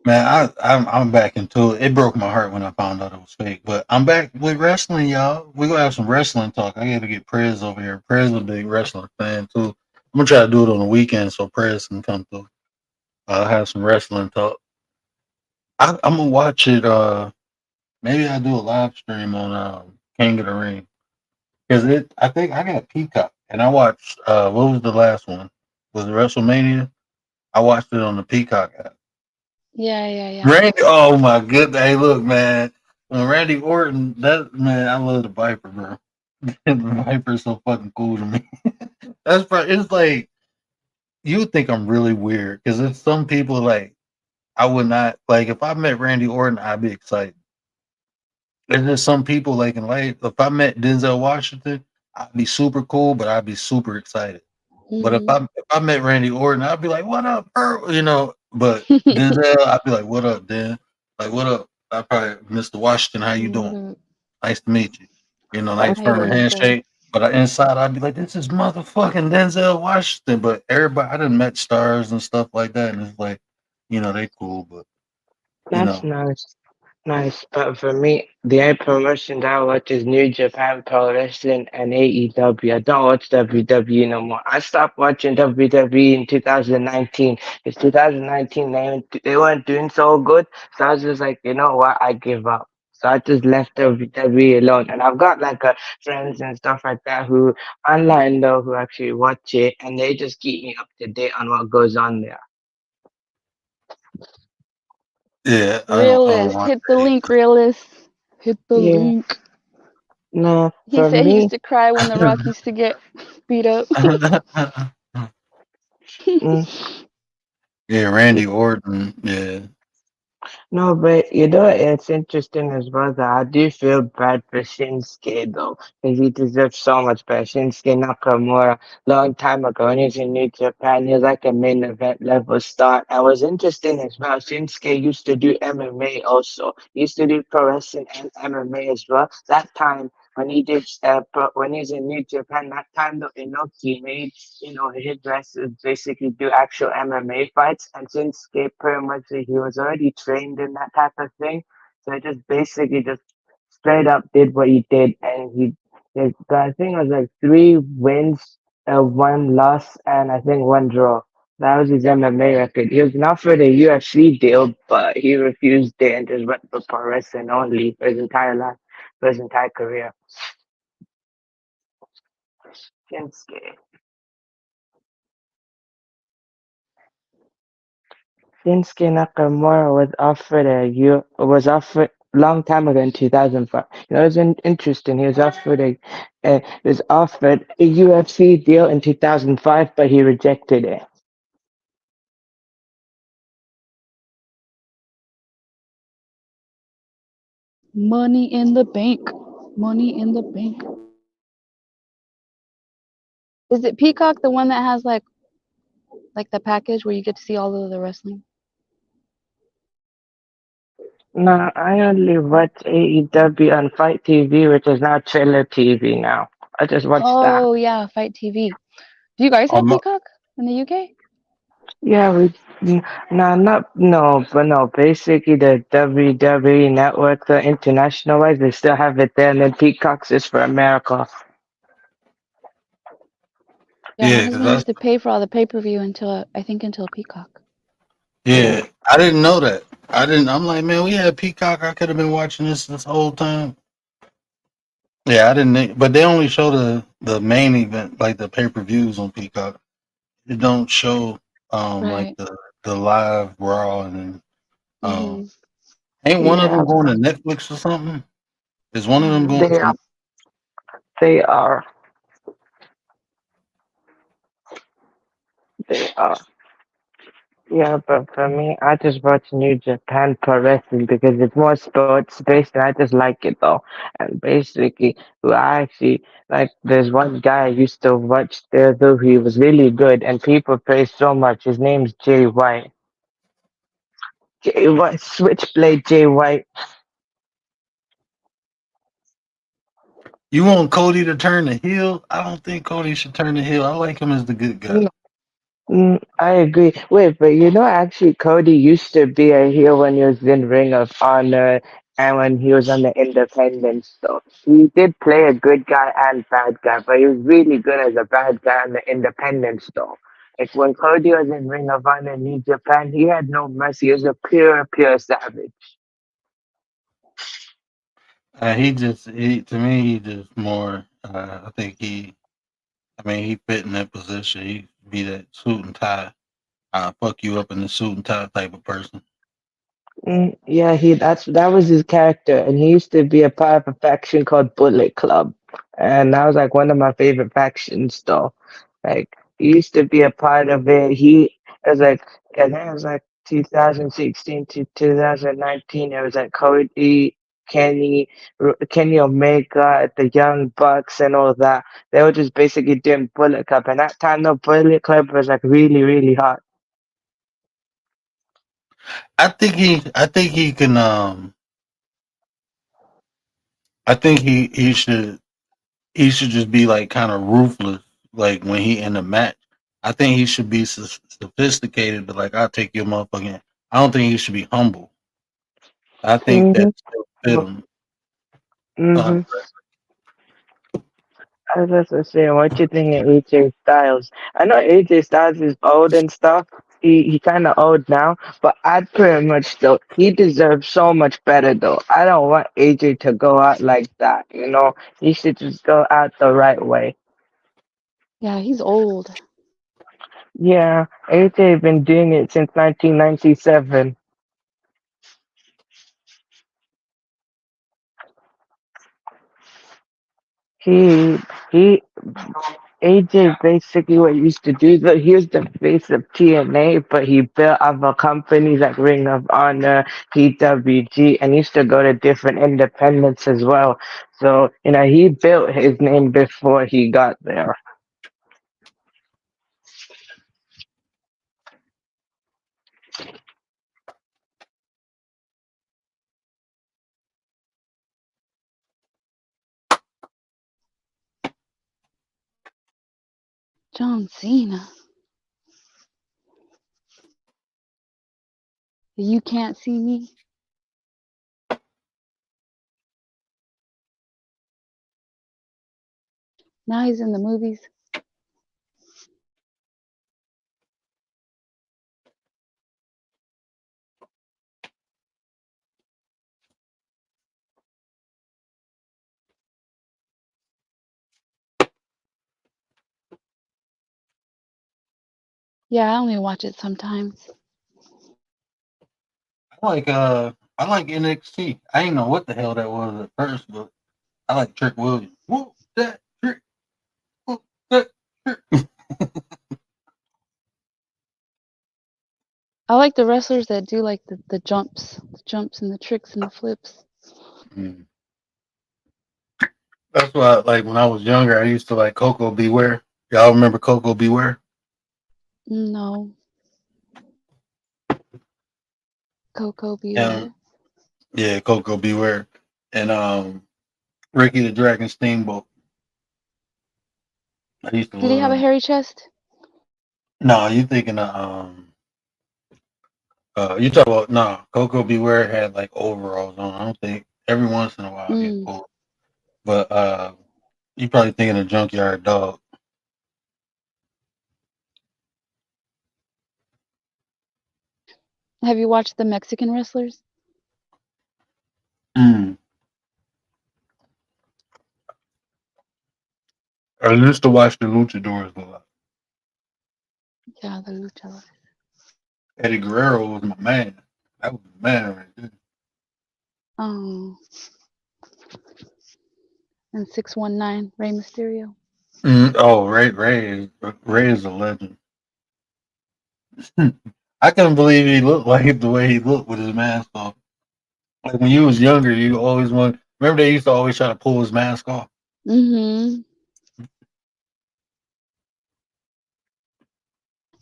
man, I'm back into it. It broke my heart when I found out it was fake, but I'm back with wrestling, y'all. We gonna have some wrestling talk. I got to get Prez over here. Prez is a big wrestling fan too. I'm gonna try to do it on the weekend so Prez can come through. I'll have some wrestling talk. I'm gonna watch it. Maybe I do a live stream on King of the Ring. Because it, I think I got Peacock, and I watched. What was the last one? Was it WrestleMania? I watched it on the Peacock app. Yeah, yeah, yeah. Randy, oh my goodness! Hey, look, man. When Randy Orton, that man, I love the Viper, bro. The Viper's so fucking cool to me. That's probably, it's like you would think I'm really weird because if some people like I would not like if I met Randy Orton, I'd be excited. There's just some people like in life. If I met Denzel Washington, I'd be super cool, but I'd be super excited. But Mhm. if I met Randy Orton, I'd be like, "What up, bro?" But Denzel, I'd be like, "What up, Dan? Like, what up?" I probably, Mr. Washington, how you What doing? up? Nice to meet you. Nice How you firm doing, sir? handshake. But inside, I'd be like, "This is motherfucking Denzel Washington." But everybody, I done met stars and stuff like that, and it's like, they cool, but you That's know, nice. Nice, but for me, the only promotions I watch is New Japan Pro Wrestling and AEW. I don't watch WWE no more. I stopped watching WWE in 2019. It's 2019, they weren't doing so good, so I was just like, you know what, I give up. So I just left WWE alone, and I've got like friends and stuff like that who online though who actually watch it, and they just keep me up to date on what goes on there. Yeah, I don't Realist, want hit the that link, realist. Hit the Yeah. link. No, He for said he used me, to cry when the Rock used to get beat up. either. mm, Yeah, Randy Orton. Yeah, no, but you know, it's interesting as well that I do feel bad for Shinsuke though, because he deserves so much better. Shinsuke Nakamura, long time ago, when he was in New Japan, he was like a main event level star. And what's interesting as well, Shinsuke used to do MMA also. He used to do pro wrestling and MMA as well. That time when he did, when he was in New Japan, that time the Inoki made, his wrestlers basically do actual MMA fights. And since Shinsuke pretty much he was already trained in that type of thing, so he just basically just straight up did what he did, and he got, I think it was like 3 wins, one loss, and I think one draw. That was his MMA record. He was not for the UFC deal, but he refused it and just went for pro wrestling only for his entire life, for his entire career. Shinsuke. Shinsuke Nakamura was offered long time ago in 2005. It was interesting. He was offered a UFC deal in 2005, but he rejected it. Money in the bank. Money in the bank. Is it Peacock the one that has like the package where you get to see all of the wrestling? No, I only watch AEW on Fight TV, which is now Triller TV now. I just watch that. Oh yeah, Fight TV. Do you guys have I'm Peacock in the UK? Yeah, no, not no, but no. Basically, the WWE network, the international wise, they still have it there, and then Peacock's is for America. Yeah, my yeah, husband used to pay for all the pay-per-view until I think until Peacock. yeah, I didn't know that. I didn't. I'm like, man, we had Peacock. I could have been watching this whole time. Yeah, I didn't. But they only show the main event, like the pay per views on Peacock. It don't show like Right. the live Raw and then um Mhm. ain't one of Yeah, them going to Netflix or something? Is one I of don't them know. going they are. to? They are. They are. Yeah, but for me, I just watch New Japan Pro Wrestling because it's more sports based, and I just like it though. And basically, who I actually like, there's one guy I used to watch there though. He was really good, and people praise so much. His name's Jay White. Jay White, Switchblade Jay White. You want Cody to turn the heel? I don't think Cody should turn the heel. I like him as the good guy. I agree. Wait, but actually, Cody used to be a heel when he was in Ring of Honor and when he was on the Independence. So he did play a good guy and bad guy, but he was really good as a bad guy on the Independence, though. Like when Cody was in Ring of Honor in New Japan, he had no mercy. He was a pure savage. He to me he just more. I think I mean he fit in that position. He be that suit and tie. Fuck you up in the suit and tie type of person. Yeah, that was his character, and he used to be a part of a faction called Bullet Club, and that was like one of my favorite factions, though. Like he used to be a part of it. It was like, and it was like 2016 to 2019. It was like Cody, Kenny Omega, the Young Bucks, and all that. They were just basically doing Bullet Club, and that time the Bullet Club was like really hot. I think he can. I think he should just be like kind of ruthless. Like when he in the match, I think he should be sophisticated, but like I'll take your motherfucking. I don't think he should be humble. I think that Mm-hmm. still fit him. Uh, Mm-hmm. I was just saying, what you think of AJ Styles? I know AJ Styles is old and stuff. He kind of old now, but I pretty much though he deserves so much better though. I don't want AJ to go out like that. He should just go out the right way. Yeah, he's old. Yeah, AJ been doing it since 1997. he he AJ basically what he used to do though, he was the face of TNA, but he built other companies like Ring of Honor, PWG, and he used to go to different independents as well. So, he built his name before he got there. John Cena. You can't see me. Now he's in the movies. Yeah, I only watch it sometimes. I like NXT. I didn't know what the hell that was at first, but I like Trick Williams. Whoop that trick, whoop that trick. I like the wrestlers that do like the jumps and the tricks and the flips. Mm. That's why, like when I was younger, I used to like Coco Beware. Y'all remember Coco Beware? No, Coco And Beware. yeah, Coco Beware, and Ricky the Dragon Steamboat. I used to Did he love have a them. hairy chest? No, you thinking of you talk about no Coco Beware had like overalls on. I don't think every once in a while he'd Mm. pull, but you probably thinking of Junkyard Dog. Have you watched the Mexican wrestlers? Mm. I used to watch the Luchadors a lot. Yeah, the luchadores. Eddie Guerrero was my man. That was the man right there. Oh, and 619 Rey Mysterio. Oh, Ray is a legend. I couldn't believe he looked like the way he looked with his mask on. Like when you was younger, you always want. Remember they used to always try to pull his mask off. Mm-hmm.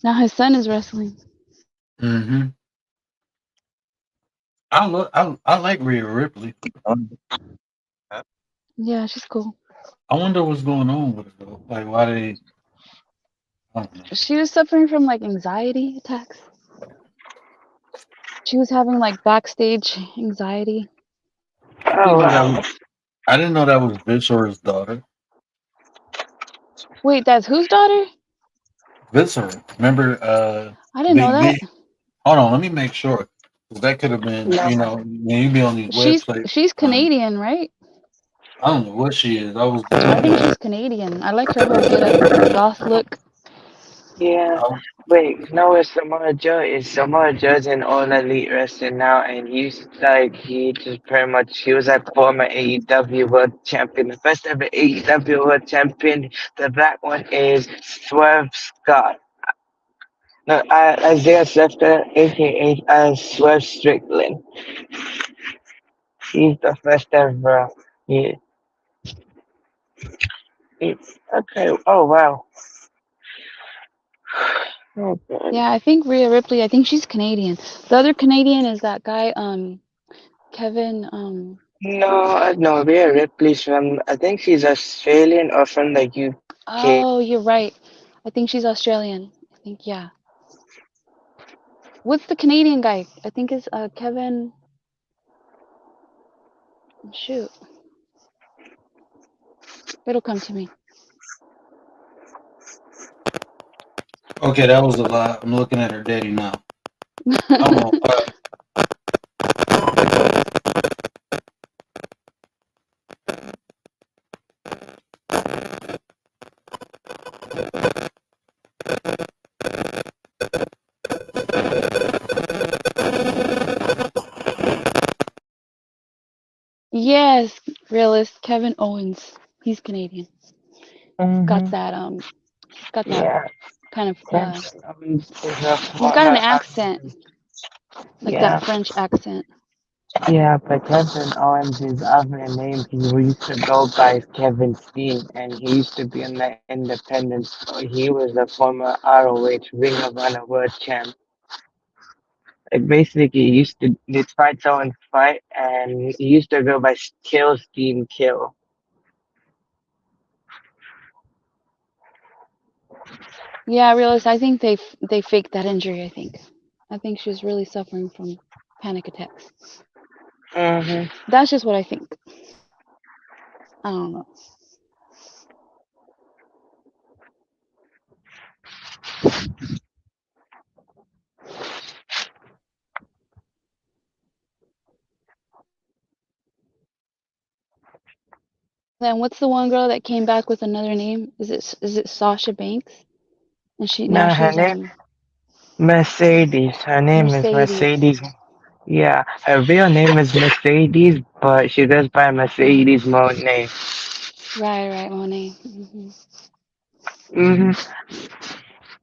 Now his son is wrestling. Hmm. I like Rhea Ripley. Yeah, she's cool. I wonder what's going on with her though. Like why they I don't know. She was suffering from like anxiety attacks. She was having like backstage anxiety. I Oh didn't know that wow. was I didn't know that was Viscera's daughter. Wait, that's whose daughter? Viscera. Remember I didn't know Big that. B? Hold on, let me make sure. 'Cause that could have been, No. when you be on these websites, She's um, Canadian, right? I don't know what she is. I was I think looking she's at Canadian. I like her whole get up, her goth look. Yeah. I, Wait, no, it's Samoa Joe. It's Samoa Joe's in All Elite Wrestling now, and he just pretty much, he was like former AEW World Champion, the first ever AEW World Champion. The black one is Swerve Scott. No, Isaiah Sefter, aka Swerve Strickland. He's the first ever. He, okay. Oh wow. Oh god. Yeah, I think Rhea Ripley, I think she's Canadian. The other Canadian is that guy, Kevin, No, Rhea Ripley's from. I think she's Australian or from the UK. oh, you're right. I think she's Australian. I think, yeah. What's the Canadian guy? I think it's Kevin, shoot. It'll come to me. okay, that was a lot. I'm looking at her daddy now. I don't know. Yes, realist, Kevin Owens. He's Canadian. Got Mm-hmm. that he's got that Yeah. kind of French Stories is a he's got an former accent, R&B. like that Yeah. French accent. Yeah, but Kevin Owens, his other name, he used to go by Kevin Steen, and he used to be on the Independence. He was a former ROH Ring of Honor World Champ. Like basically, he used to did fight someone fight, and he used to go by Kill Steen Kill. Yeah, I realized. I think they faked that injury. I think she was really suffering from panic attacks. Mm-hmm. That's just what I think. I don't know. Then what's the one girl that came back with another name? Is it Sasha Banks? And now No, her she's name Mercedes. Her name is Mercedes. Mercedes. Yeah, her real name is Mercedes, but she goes by Mercedes Monet. Right, right, Monet. Hmm.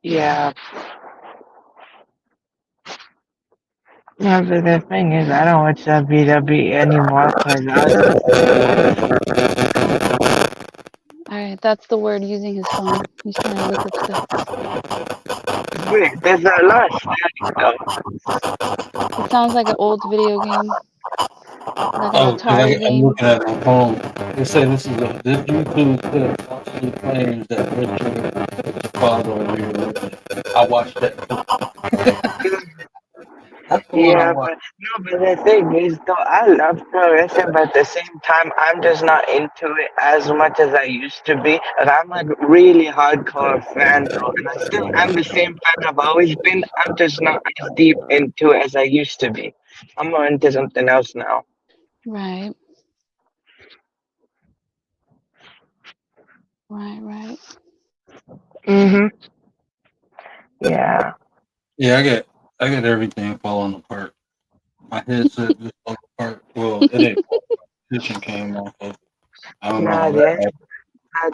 Yeah, yeah, but the thing is, I don't watch WWE anymore because I was just bored. All right, that's the word using his phone. He's trying to look up stuff. Wait, there's a lot of static though. It sounds like an old video game, like an Oh, because Atari I'm game. looking at my phone. They say this YouTube clip falsely claims that Richard is the father of Rhea Ripley. I watched that. That's the one I Yeah, watched. but no, but the thing is, though, I love pro wrestling, but at the same time, I'm just not into it as much as I used to be. And I'm a really hardcore fan, though, and I still am the same fan I've always been. I'm just not as deep into it as I used to be. I'm more into something else now. Right, right, right. Mhm. Yeah. Yeah, I got everything falling apart. My headset just fell apart. Well, it ain't falling apart. The cushion came off of. I don't know Nah, how that yeah. happened.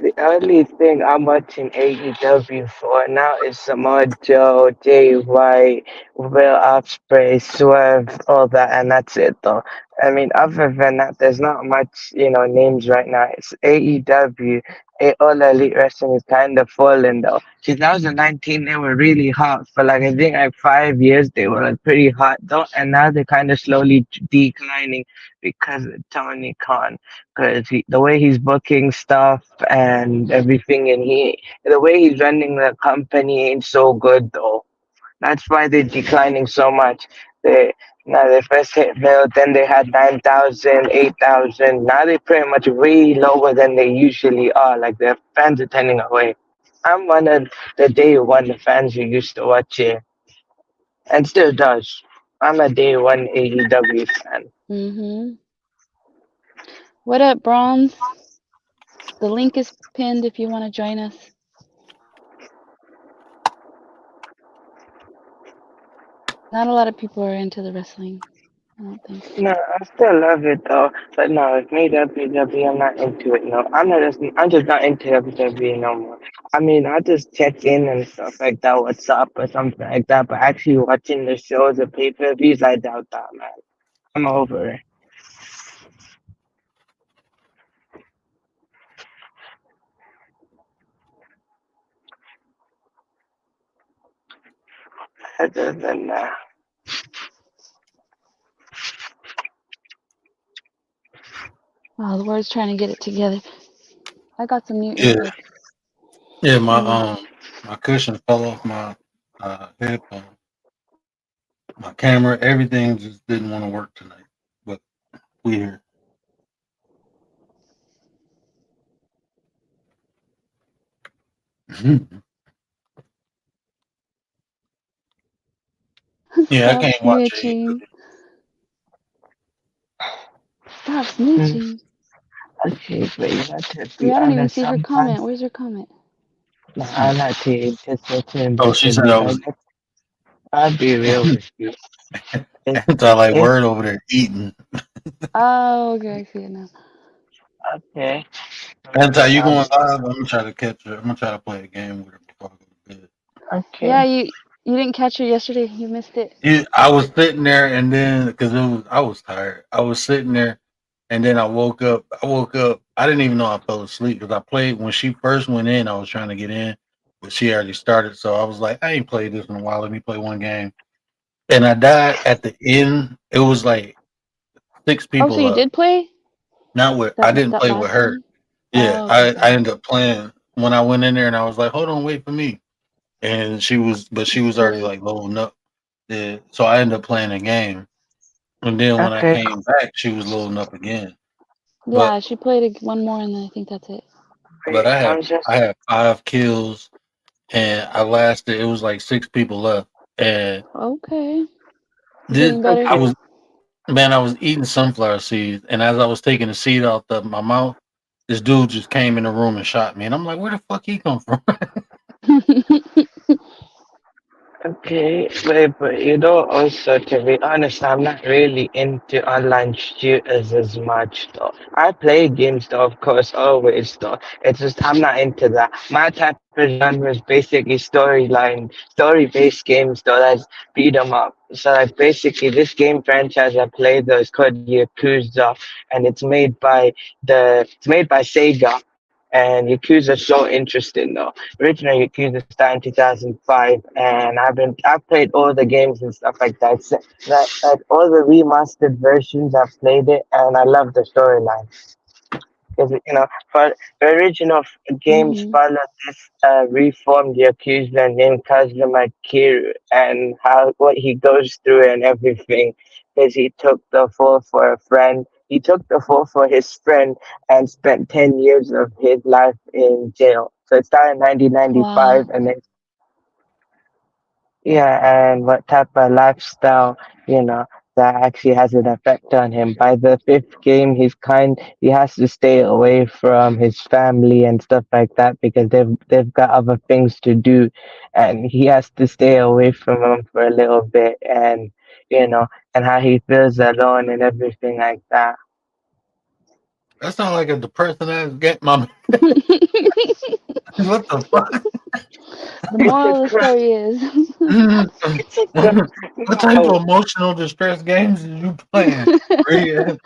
The only thing I'm watching AEW for now is Samoa Joe, Jay White, Will Ospreay, Swerve, all that, and that's it though. I mean, other than that, there's not much, names right now. It's AEW. All Elite Wrestling is kind of falling though. 2019, they were really hot for like, I think like 5 years, they were like pretty hot though, and now they're kind of slowly declining because of Tony Khan because the way he's booking stuff and everything, and the way he's running the company ain't so good though. That's why they're declining so much. They Now they first hit Bill, then they had 9,000, 8,000. Now they're pretty much way lower than they usually are. Like their fans are turning away. I'm one of the day one the fans who used to watch it and still does. I'm a day one AEW fan. Mhm. What up, Bronze? The link is pinned if you want to join us. Not a lot of people are into the wrestling, I don't think. No, I still love it though. But no, it's me WWE. I'm not into it. No, I'm just not into WWE no more. I mean, I just check in and stuff like that. What's up or something like that. But actually watching the shows or pay-per-views, I doubt that, man. I'm over it. Other than that, Oh, the word's trying to get it together. I got some new Yeah, earbuds. yeah. Mm. My cushion fell off my headphone. My camera, everything just didn't want to work tonight. But we here. Yeah, I Stop can't watch it. snitching. Stop mm, snitching. okay, but you have to Wait, be I don't even honest see her sometimes. comment. Where's her comment? No, I'm not saying just listen, Oh, but she to said be I was. honest, I'll be real with you. It, It's all like it's word over there eating. Oh, okay, I see it now. okay. Anti, you going Um, live? I'm gonna try to catch her. I'm gonna try to play a game with her before I go to bed. Yeah, okay. you didn't catch it yesterday. You missed it. Yeah, I was sitting there, and then because I was tired. I was sitting there, and then I woke up. I woke up. I didn't even know I fell asleep because I played when she first went in. I was trying to get in, but she already started. So I was like, I ain't played this in a while. Let me play one game. And I died at the end. It was like six Oh, so people you up. did play Not with. I that didn't that play with last her. one? Yeah, Oh, I okay. ended up playing when I went in there, and I was like, hold on, wait for me. And she was already like loading up. Yeah, so I ended up playing a game. And then when I Okay. came back, she was loading up again. But Yeah, she played one more, and then I think that's it. but I'm just I had 5 kills, and I lasted. It was like 6 people left, and Okay, you're this getting better. I okay. was man, I was eating sunflower seeds, and as I was taking the seed out of my mouth, this dude just came in the room and shot me, and I'm like, where the fuck he come from? Okay, but also to be honest, I'm not really into online shooters as much though. I play games though, of course, always though. It's just I'm not into that. My type of genre is basically story-based games though. That's beat 'em up. So like basically, this game franchise I play though is called Yakuza, and it's made by Sega. And Yakuza is so interesting though. Original Yakuza started in 2005, and I've played all the games and stuff like that. That all the remastered versions I've played it, and I love the storyline because for the original games Mhm. follow this reformed Yakuza named Kazuma Kiryu and how what he goes through and everything. Because he took the fall for a friend. He took the fall for his friend and spent 10 years of his life in jail. So it started in 1995, Wow. and then yeah, and what type of lifestyle, you know, that actually has an effect on him. By the fifth game, he has to stay away from his family and stuff like that because they've got other things to do, and he has to stay away from them for a little bit, and you know, and how he feels alone and everything like that. That sounds like a depressing ass game. My The what the fuck? It's a moral of the cra- story is it's a What type no, of emotional distress games is you playing? Really?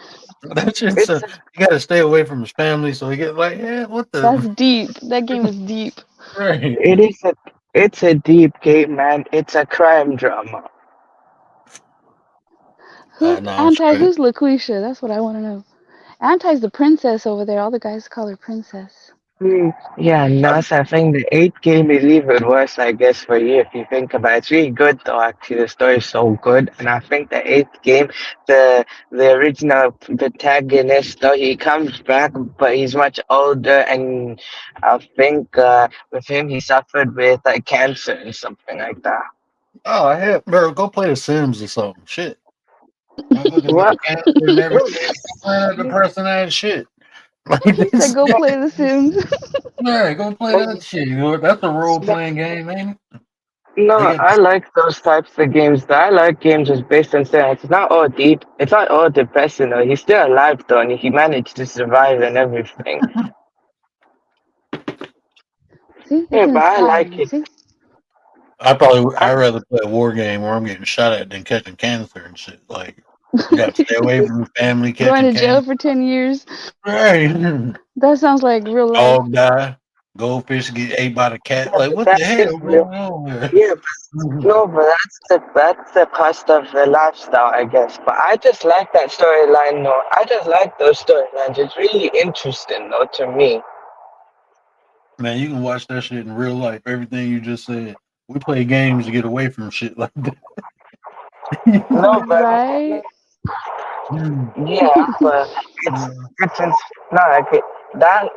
That shit's it's you gotta stay away from his family, so he get like, yeah, what that's the deep. That game is deep. right? it is a it's a deep game, man. It's a crime drama. Who No, I'm Anti? straight. Who's LaQuisha? That's what I want to know. Anti's the princess over there. All the guys call her princess. Yeah, no, so I think the eighth game is even worse, I guess, for you if you think about it. It's really good though, actually. The story is so good. And I think the eighth game, the original protagonist though, he comes back, but he's much older and I think with him he suffered with like cancer and something like that. Oh, I have bro, go play The Sims or something. Shit. Motherfuckers What? get cancer and everything. Playing that depressing ass shit. Like He said, this. "Go play The Sims." Yeah, go play that shit. You know, that's a role playing game, ain't it? No, They got I like those types of games. I like games just based on science. It's not all deep. It's not all depressing. Though. He's still alive, though, and he managed to survive and everything. See, it's Yeah, but I like inspiring. it. See, I'd I, rather play a war game where I'm getting shot at than catching cancer and shit. Like you gotta stay away from your family going catching to jail cancer. for 10 years. Right. That sounds like real life. Dog die. Goldfish get ate by the cat. yeah, Like but what the that is hell real. going on here? Yeah, but, no, but that's the cost of the lifestyle, I guess. But I just like that storyline. No, I just like those storylines. It's really interesting, though, to me. Man, you can watch that shit in real life. Everything you just said. We play games to get away from shit like that. No, but Right? yeah, but no, okay. That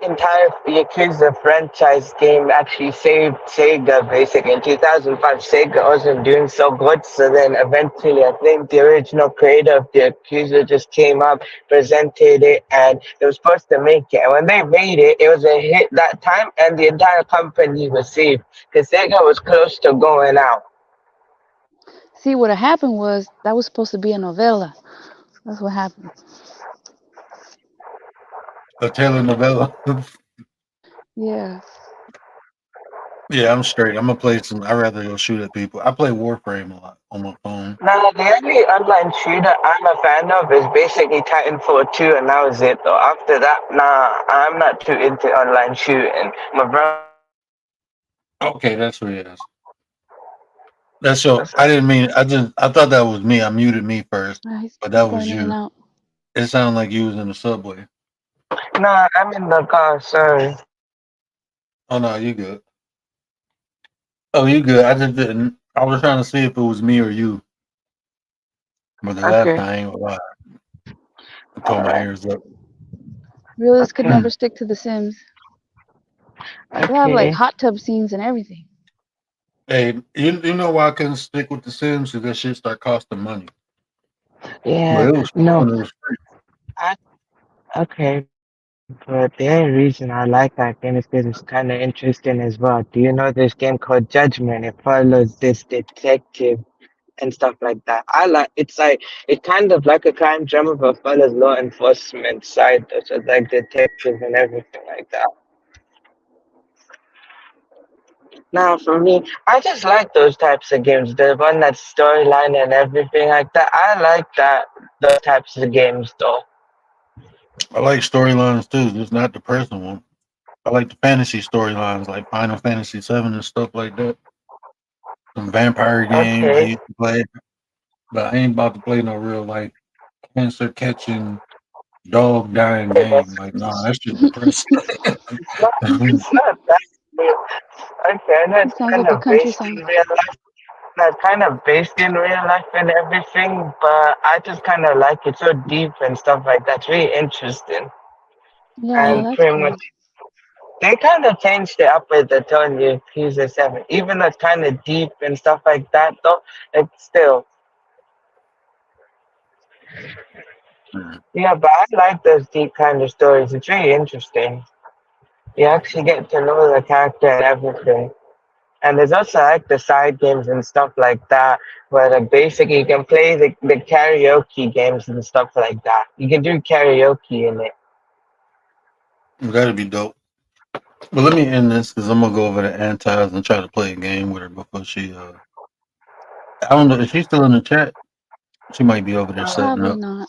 entire Yakuza franchise game actually saved Sega basically in 2005. Sega wasn't doing so good, so then eventually I think the original creator of the Yakuza just came up, presented it, and they were supposed to make it. And when they made it, it was a hit that time, and the entire company was saved because Sega was close to going out. See, what had happened was that was supposed to be a novella. That's what happened. A telenovela. Yeah. Yeah, I'm straight. I'm gonna play some. I'd rather go shoot at people. I play Warframe a lot on my phone. Now, the only online shooter I'm a fan of is basically Titanfall 2, and that was it, though. After that, nah, I'm not too into online shooting. My brother Okay, that's what it is. That's so. does. I didn't mean. I thought that was me. I muted me first, but that He's was going in and you. out. It sounded like you was in the subway. Nah, I'm in the car, sorry. Oh no, you good. Oh, you good. I just didn't. I was trying to see if it was me or you. But the last Okay, time I ain't gonna lie, I told my alright, ears up. Realists could okay, never stick to The Sims. They have like okay. hot tub scenes and everything. Hey, you know why I couldn't stick with the Sims? Because that shit start costing money. But Yeah, it was cool no, when it was free. I, okay, but the only reason I like that game is because it's kind of interesting as well. Do you know this game called Judgment? It follows this detective and stuff like that. I like it's kind of like a crime drama, but follows law enforcement side, so it's like detectives and everything like that. Now, for me, I just like those types of games. The one that's storyline and everything like that. I like that those types of games, though. I like storylines too, just not the personal one. I like the fantasy storylines like Final Fantasy 7 and stuff like that. Some vampire games I Okay. used to play, but I ain't about to play no real like cancer catching dog dying game. Like, nah, that shit depressing. It's not that real. Okay, and It it's sounds kind like a of country based song. in real life. That's kind of based in real life and everything, but I just kind of like it so deep and stuff like that. It's really interesting. Yeah, Mm. And that's pretty much, cool. they kind of changed it up with the Tony Fuser 7. Even though it's kind of deep and stuff like that, though, it's still, Mm. yeah, but I like those deep kind of stories. It's really interesting. You actually get to know the character and everything. And there's also like the side games and stuff like that, where like basically you can play the karaoke games and stuff like that. You can do karaoke in it. That'd be dope. But let me end this because I'm gonna go over to Anti's and try to play a game with her before she. I don't know. Is she still in the chat? She might be over there setting Probably up. not.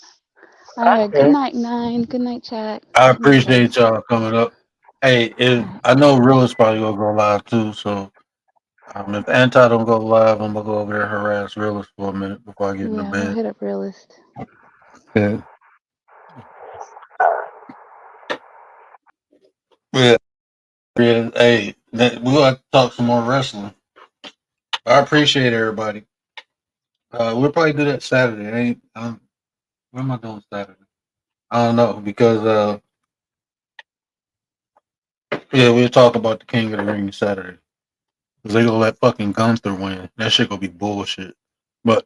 All right. Good Okay. night, Nine. Good night, chat. I Good night, guys. appreciate y'all coming up. Hey, All if right. I know Realist probably gonna go live too, so if Anti don't go live, I'm gonna go over there and harass Realist for a minute before I get in the Yeah, we'll bed. hit up Realist. Yeah. Yeah. Yeah. Hey, we'll have to talk some more wrestling. I appreciate everybody. We'll probably do that Saturday. What am I doing Saturday? I don't know because yeah, we'll talk about the King of the Ring Saturday. Cause they gonna let fucking Gunther win. That shit gonna be bullshit. But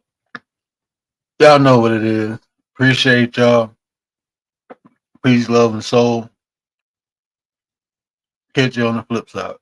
y'all know what it is. Appreciate y'all. Peace, love, and soul. Catch you on the flip side.